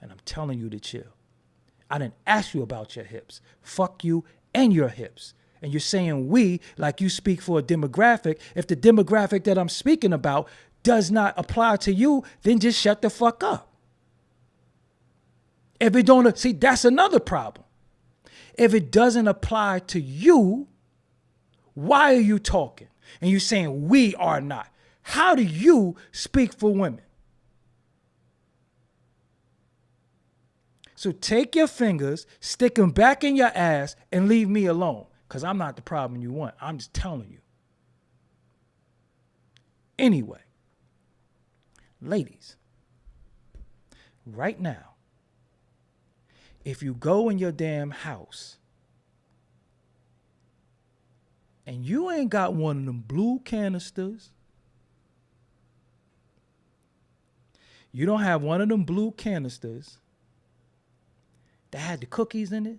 And I'm telling you to chill. I didn't ask you about your hips. Fuck you and your hips. And you're saying we, like you speak for a demographic. If the demographic that I'm speaking about does not apply to you, then just shut the fuck up. If it don't, see, that's another problem. If it doesn't apply to you, why are you talking? And you're saying we are not. How do you speak for women? So take your fingers, stick them back in your ass, and leave me alone. Because I'm not the problem you want. I'm just telling you. Anyway, ladies, right now, if you go in your damn house and you ain't got one of them blue canisters, you don't have one of them blue canisters that had the cookies in it,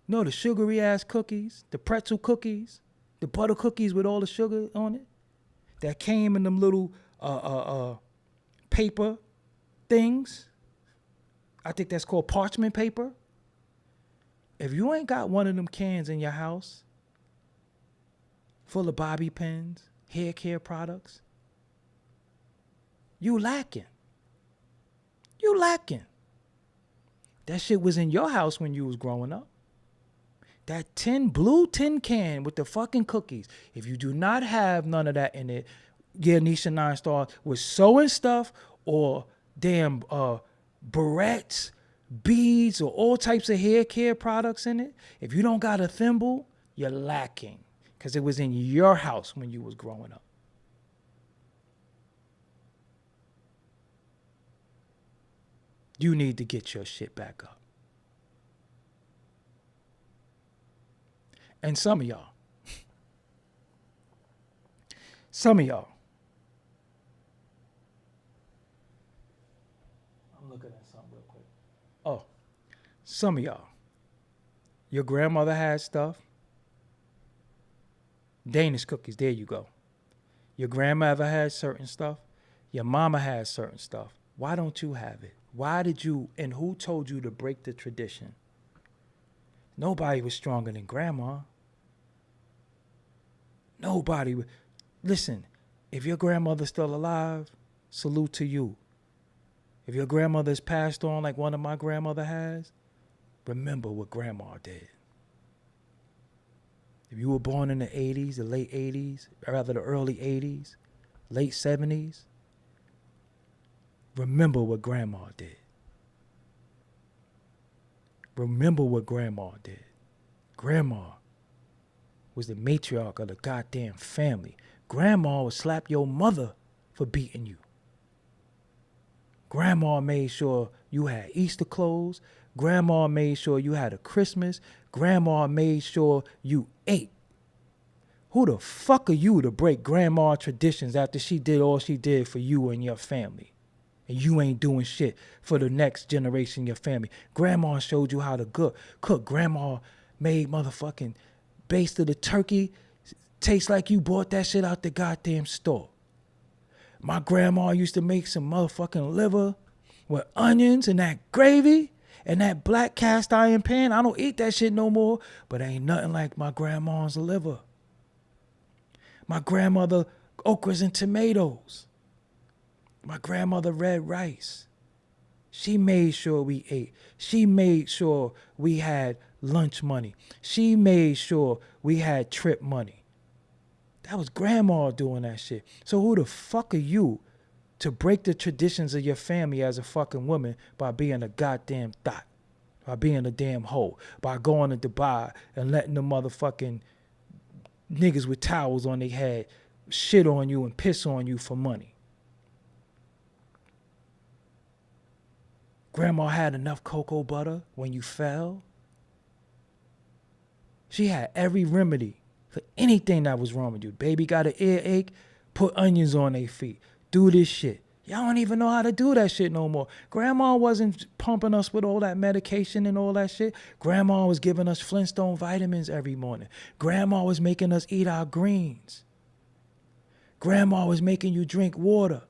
no, the sugary ass cookies, the pretzel cookies, the butter cookies with all the sugar on it, that came in them little paper things. I think that's called parchment paper. If you ain't got one of them cans in your house full of bobby pins, hair care products, you lacking. You lacking. That shit was in your house when you was growing up. That blue tin can with the fucking cookies. If you do not have none of that in it, yeah, Nisha 9 Star with sewing stuff or damn barrettes, beads, or all types of hair care products in it. If you don't got a thimble, you're lacking because it was in your house when you was growing up. You need to get your shit back up. And some of y'all, I'm looking at something real quick. Oh, some of y'all, your grandmother had stuff. Danish cookies, there you go. Your grandmother had certain stuff. Your mama had certain stuff. Why don't you have it? Why did you, and who told you to break the tradition? Nobody was stronger than grandma. Nobody. Listen, if your grandmother's still alive, salute to you. If your grandmother's passed on like one of my grandmother has, remember what grandma did. If you were born in the 80s, the late 80s, or rather the early 80s, late 70s, remember what grandma did. Remember what grandma did. Grandma was the matriarch of the goddamn family. Grandma would slap your mother for beating you. Grandma made sure you had Easter clothes. Grandma made sure you had a Christmas. Grandma made sure you ate. Who the fuck are you to break grandma traditions after she did all she did for you and your family? And you ain't doing shit for the next generation of your family. Grandma showed you how to cook. Grandma made motherfucking basted the turkey taste like you bought that shit out the goddamn store. My grandma used to make some motherfucking liver with onions and that gravy and that black cast iron pan. I don't eat that shit no more, but ain't nothing like my grandma's liver. My grandmother okras and tomatoes. My grandmother red rice. She made sure we ate. She made sure we had lunch money. She made sure we had trip money. That was grandma doing that shit. So who the fuck are you to break the traditions of your family as a fucking woman by being a goddamn thot, by being a damn hoe, by going to Dubai and letting the motherfucking niggas with towels on their head shit on you and piss on you for money? Grandma had enough cocoa butter when you fell. She had every remedy for anything that was wrong with you. Baby got an earache, put onions on their feet. Do this shit. Y'all don't even know how to do that shit no more. Grandma wasn't pumping us with all that medication and all that shit. Grandma was giving us Flintstone vitamins every morning. Grandma was making us eat our greens. Grandma was making you drink water.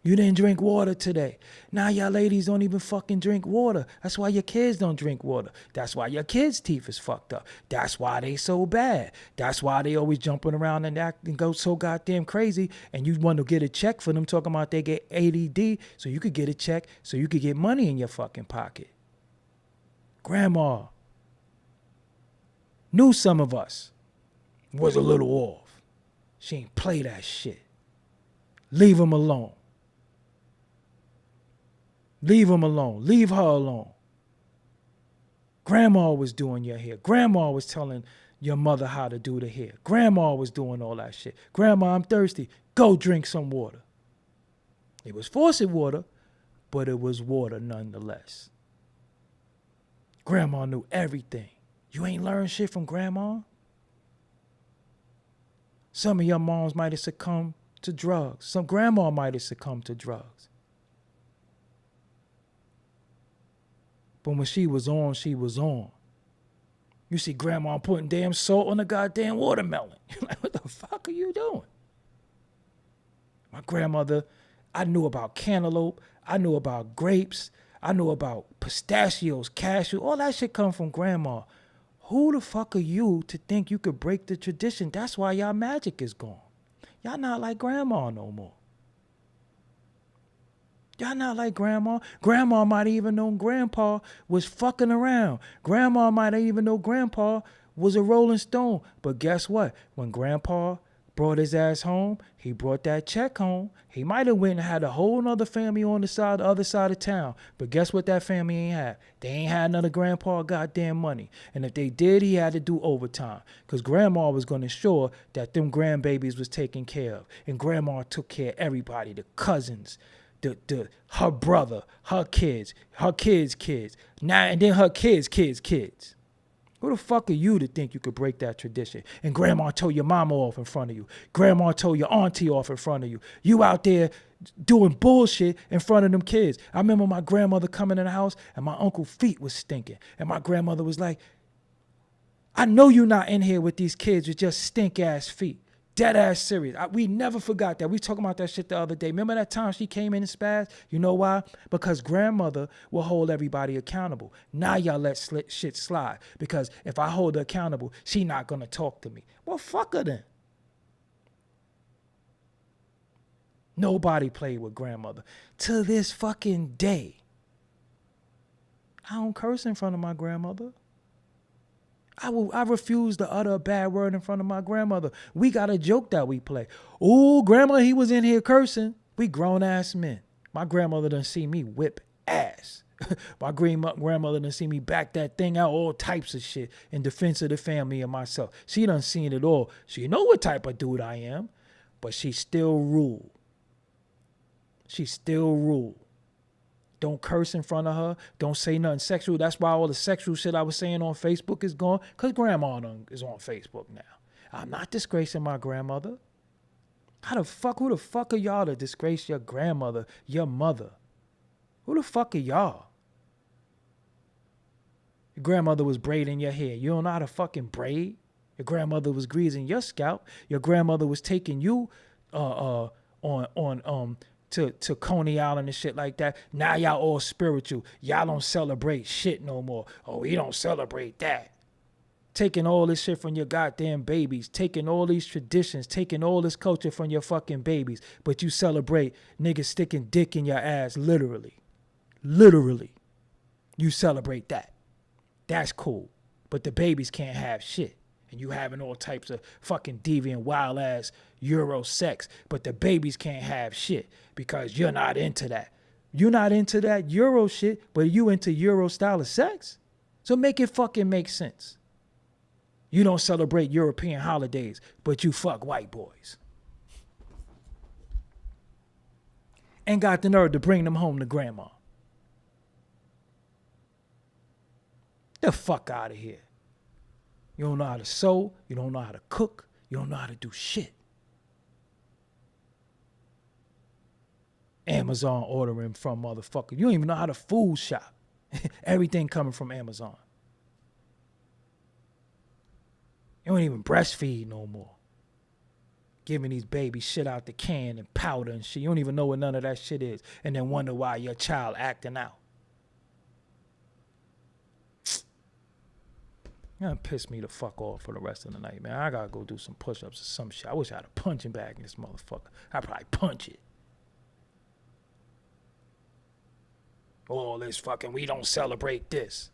You didn't drink water today. Now y'all ladies don't even fucking drink water. That's why your kids don't drink water. That's why your kids' teeth is fucked up. That's why they so bad. That's why they always jumping around and act and go so goddamn crazy. And you want to get a check for them talking about they get ADD so you could get a check so you could get money in your fucking pocket. Grandma knew some of us was a little off. She ain't play that shit. Leave them alone. Leave them alone. Leave her alone. Grandma was doing your hair. Grandma was telling your mother how to do the hair. Grandma was doing all that shit. Grandma, I'm thirsty. Go drink some water. It was faucet water, but it was water nonetheless. Grandma knew everything. You ain't learned shit from grandma? Some of your moms might have succumbed to drugs. Some grandma might have succumbed to drugs. But when she was on, she was on. You see grandma putting damn salt on the goddamn watermelon. You're like, what the fuck are you doing? My grandmother, I knew about cantaloupe. I knew about grapes. I knew about pistachios, cashew. All that shit come from grandma. Who the fuck are you to think you could break the tradition? That's why y'all magic is gone. Y'all not like grandma no more. Y'all not like grandma. Grandma might even know grandpa was fucking around. Grandma might even know grandpa was a Rolling Stone. But guess what? When grandpa brought his ass home, he brought that check home. He might have went and had a whole nother family on the other side of town. But guess what that family ain't had? They ain't had none of grandpa goddamn money. And if they did, he had to do overtime. Because grandma was going to ensure that them grandbabies was taken care of. And grandma took care of everybody, the cousins, her brother, her kids, kids. Now and then her kids. Who the fuck are you to think you could break that tradition? And grandma told your mama off in front of you. Grandma told your auntie off in front of you. You out there doing bullshit in front of them kids. I remember my grandmother coming in the house and my uncle's feet was stinking. And my grandmother was like, I know you're not in here with these kids with just stink ass feet. Dead ass serious. We never forgot that. We talking about that shit the other day. Remember that time she came in and spazzed? You know why? Because grandmother will hold everybody accountable. Now y'all let shit slide. Because if I hold her accountable, she not going to talk to me. Well, fuck her then. Nobody played with grandmother. To this fucking day, I don't curse in front of my grandmother. I refuse to utter a bad word in front of my grandmother. We got a joke that we play. Ooh, grandma, he was in here cursing. We grown ass men. My grandmother done see me whip ass. My grandmother done see me back that thing out, all types of shit in defense of the family and myself. She done seen it all. She know what type of dude I am, but she still rule. She still rule. Don't curse in front of her. Don't say nothing sexual. That's why all the sexual shit I was saying on Facebook is gone. Because grandma is on Facebook now. I'm not disgracing my grandmother. Who the fuck are y'all to disgrace your grandmother, your mother? Who the fuck are y'all? Your grandmother was braiding your hair. You don't know how to fucking braid? Your grandmother was greasing your scalp. Your grandmother was taking you to Coney Island and shit like that. Now y'all all spiritual. Y'all don't celebrate shit no more. Oh, we don't celebrate that. Taking all this shit from your goddamn babies. Taking all these traditions. Taking all this culture from your fucking babies. But you celebrate niggas sticking dick in your ass, literally. Literally. You celebrate that. That's cool. But the babies can't have shit. And you having all types of fucking deviant, wild ass Euro sex, but the babies can't have shit because you're not into that. You're not into that Euro shit, but you into Euro style of sex? So make it fucking make sense. You don't celebrate European holidays, but you fuck white boys. And got the nerve to bring them home to grandma. The fuck out of here. You don't know how to sew. You don't know how to cook. You don't know how to do shit. Amazon ordering from motherfucker. You don't even know how to food shop. Everything coming from Amazon. You don't even breastfeed no more. Giving these babies shit out the can and powder and shit. You don't even know what none of that shit is. And then wonder why your child acting out. You're gonna piss me the fuck off for the rest of the night, man. I gotta go do some push-ups or some shit. I wish I had a punching bag in this motherfucker. I'd probably punch it. All this fucking, we don't celebrate this.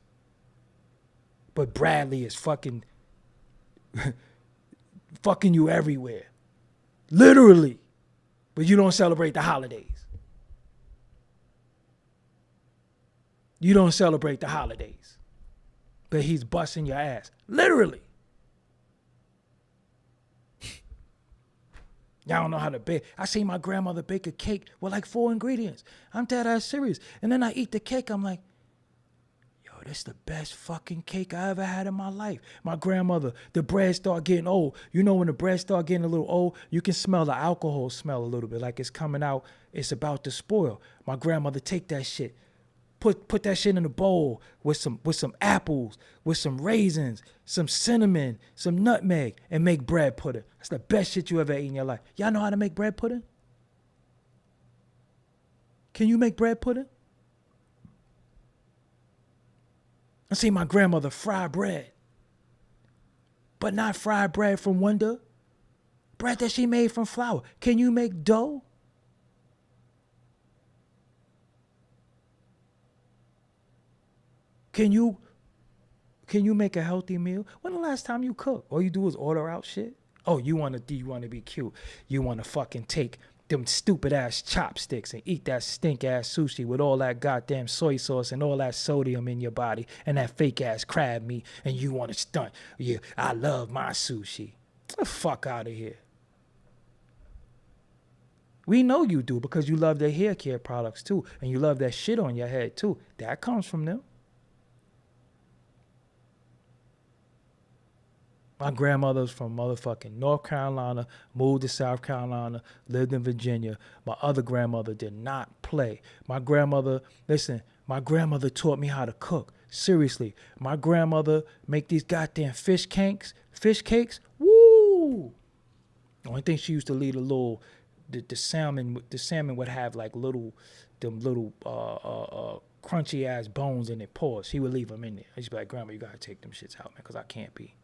But Bradley is fucking fucking you everywhere. Literally. But you don't celebrate the holidays. You don't celebrate the holidays. But he's busting your ass. Literally. Y'all don't know how to bake. I seen my grandmother bake a cake with like 4 ingredients. I'm dead ass serious. And then I eat the cake. I'm like, yo, this is the best fucking cake I ever had in my life. My grandmother, the bread start getting old. You know when the bread start getting a little old, you can smell the alcohol smell a little bit. Like it's coming out. It's about to spoil. My grandmother take that shit. Put that shit in a bowl with some apples, with some raisins, some cinnamon, some nutmeg, and make bread pudding. That's the best shit you ever ate in your life. Y'all know how to make bread pudding? Can you make bread pudding? I see my grandmother fry bread. But not fried bread from Wonder. Bread that she made from flour. Can you make dough? Can you make a healthy meal? When the last time you cook? All you do is order out shit? Oh, you wanna be cute. You wanna fucking take them stupid ass chopsticks and eat that stink ass sushi with all that goddamn soy sauce and all that sodium in your body and that fake ass crab meat, and you wanna stunt. Yeah, I love my sushi. Get the fuck out of here. We know you do because you love their hair care products too, and you love that shit on your head too. That comes from them. My grandmother's from motherfucking North Carolina, moved to South Carolina, lived in Virginia. My other grandmother did not play. My grandmother taught me how to cook. Seriously, my grandmother make these goddamn fish cakes. Woo! The only thing she used to leave the salmon would have like little crunchy ass bones in their paws. She would leave them in there. I used to be like, Grandma, you gotta take them shits out, man, because I can't be.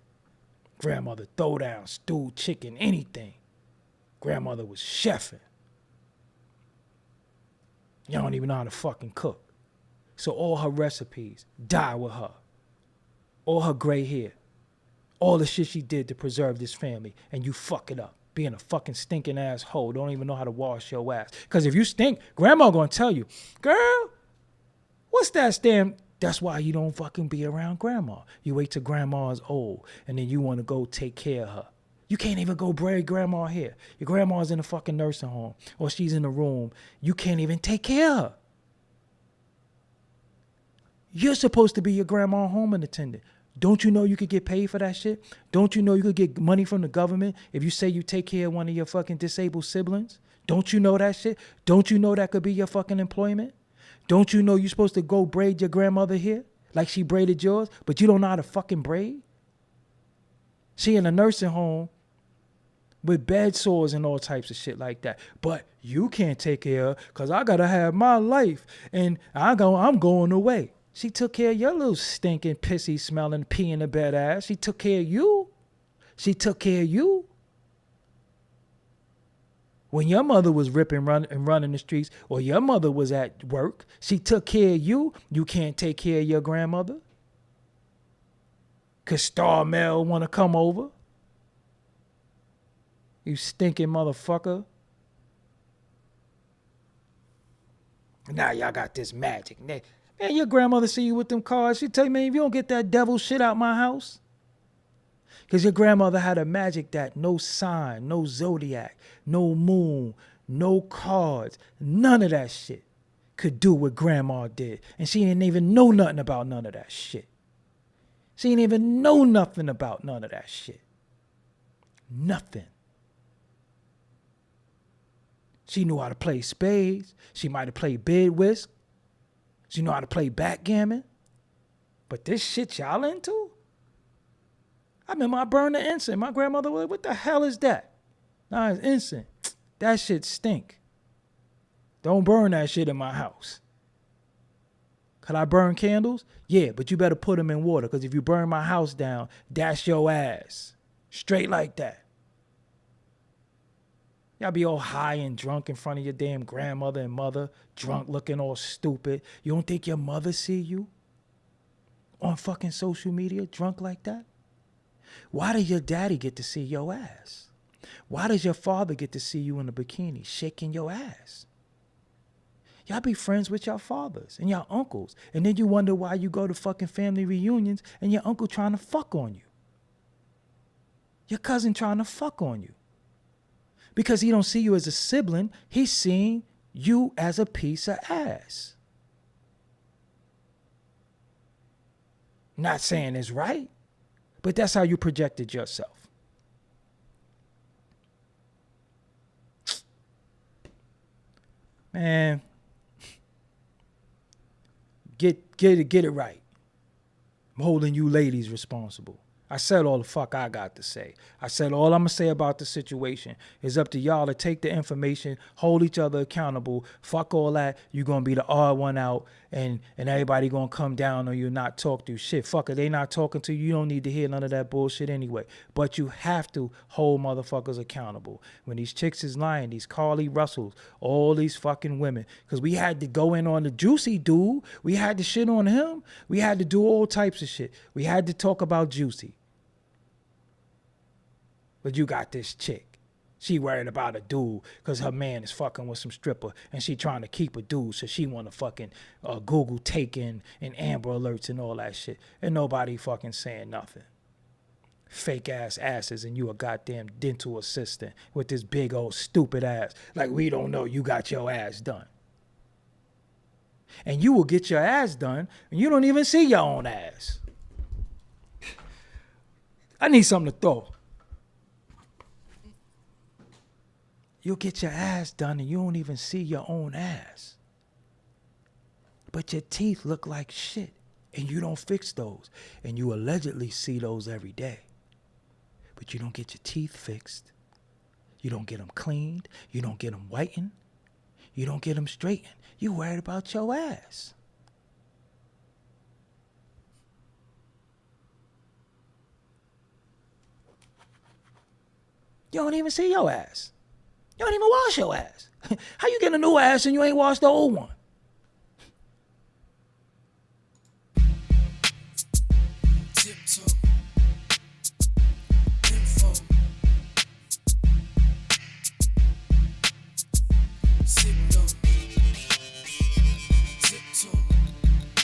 Grandmother throw down, stewed chicken, anything. Grandmother was chefing. Y'all don't even know how to fucking cook. So all her recipes die with her. All her gray hair. All the shit she did to preserve this family. And you fuck it up. Being a fucking stinking ass hoe. Don't even know how to wash your ass. Because if you stink, grandma gonna tell you, girl, what's that stamp? That's why you don't fucking be around grandma. You wait till grandma's old, and then you want to go take care of her. You can't even go braid grandma hair. Your grandma's in a fucking nursing home, or she's in the room. You can't even take care of her. You're supposed to be your grandma home attendant. Don't you know you could get paid for that shit? Don't you know you could get money from the government if you say you take care of one of your fucking disabled siblings? Don't you know that shit? Don't you know that could be your fucking employment? Don't you know you're supposed to go braid your grandmother hair like she braided yours, but you don't know how to fucking braid? She in a nursing home with bed sores and all types of shit like that. But you can't take care of because I got to have my life and I'm going away. She took care of your little stinking, pissy, smelling, pee in the bed ass. She took care of you. She took care of you. When your mother was running the streets, or your mother was at work, she took care of you. You can't take care of your grandmother. Cause Star Mel want to come over. You stinking motherfucker. Now y'all got this magic. Man, your grandmother see you with them cards. She tell you, man, if you don't get that devil shit out my house. Because your grandmother had a magic that no sign, no zodiac, no moon, no cards, none of that shit could do what grandma did. And she didn't even know nothing about none of that shit. She ain't even know nothing about none of that shit. Nothing. She knew how to play spades. She might have played bid whist. She knew how to play backgammon. But this shit y'all into? I remember I burned the incense. My grandmother was like, what the hell is that? Nah, it's incense. That shit stink. Don't burn that shit in my house. Could I burn candles? Yeah, but you better put them in water, because if you burn my house down, that's your ass. Straight like that. Y'all be all high and drunk in front of your damn grandmother and mother, drunk looking all stupid. You don't think your mother see you on fucking social media drunk like that? Why does your daddy get to see your ass? Why does your father get to see you in a bikini shaking your ass? Y'all be friends with your fathers and your uncles, and then you wonder why you go to fucking family reunions and your uncle trying to fuck on you. Your cousin trying to fuck on you. Because he don't see you as a sibling, he's seeing you as a piece of ass. Not saying it's right, but that's how you projected yourself. Man, get it right. I'm holding you ladies responsible. I said all the fuck I got to say. I said all I'm going to say about the situation. It's up to y'all to take the information, hold each other accountable. Fuck all that. You're going to be the odd one out, and everybody going to come down on you and not talk to you. Shit, fuck it. They not talking to you. You don't need to hear none of that bullshit anyway. But you have to hold motherfuckers accountable. When these chicks is lying, these Carly Russells, all these fucking women, because we had to go in on the Juicy dude. We had to shit on him. We had to do all types of shit. We had to talk about Juicy. But you got this chick. She worried about a dude because her man is fucking with some stripper, and she trying to keep a dude, so she want to fucking Google taken and Amber Alerts and all that shit. And nobody fucking saying nothing. Fake ass asses, and you a goddamn dental assistant with this big old stupid ass. Like, we don't know you got your ass done. And you will get your ass done, and you don't even see your own ass. I need something to throw. You'll get your ass done and you don't even see your own ass. But your teeth look like shit and you don't fix those. And you allegedly see those every day. But you don't get your teeth fixed. You don't get them cleaned. You don't get them whitened. You don't get them straightened. You worried about your ass. You don't even see your ass. You don't even wash your ass. How you get a new ass and you ain't washed the old one? Tiptoe. Info. Signal.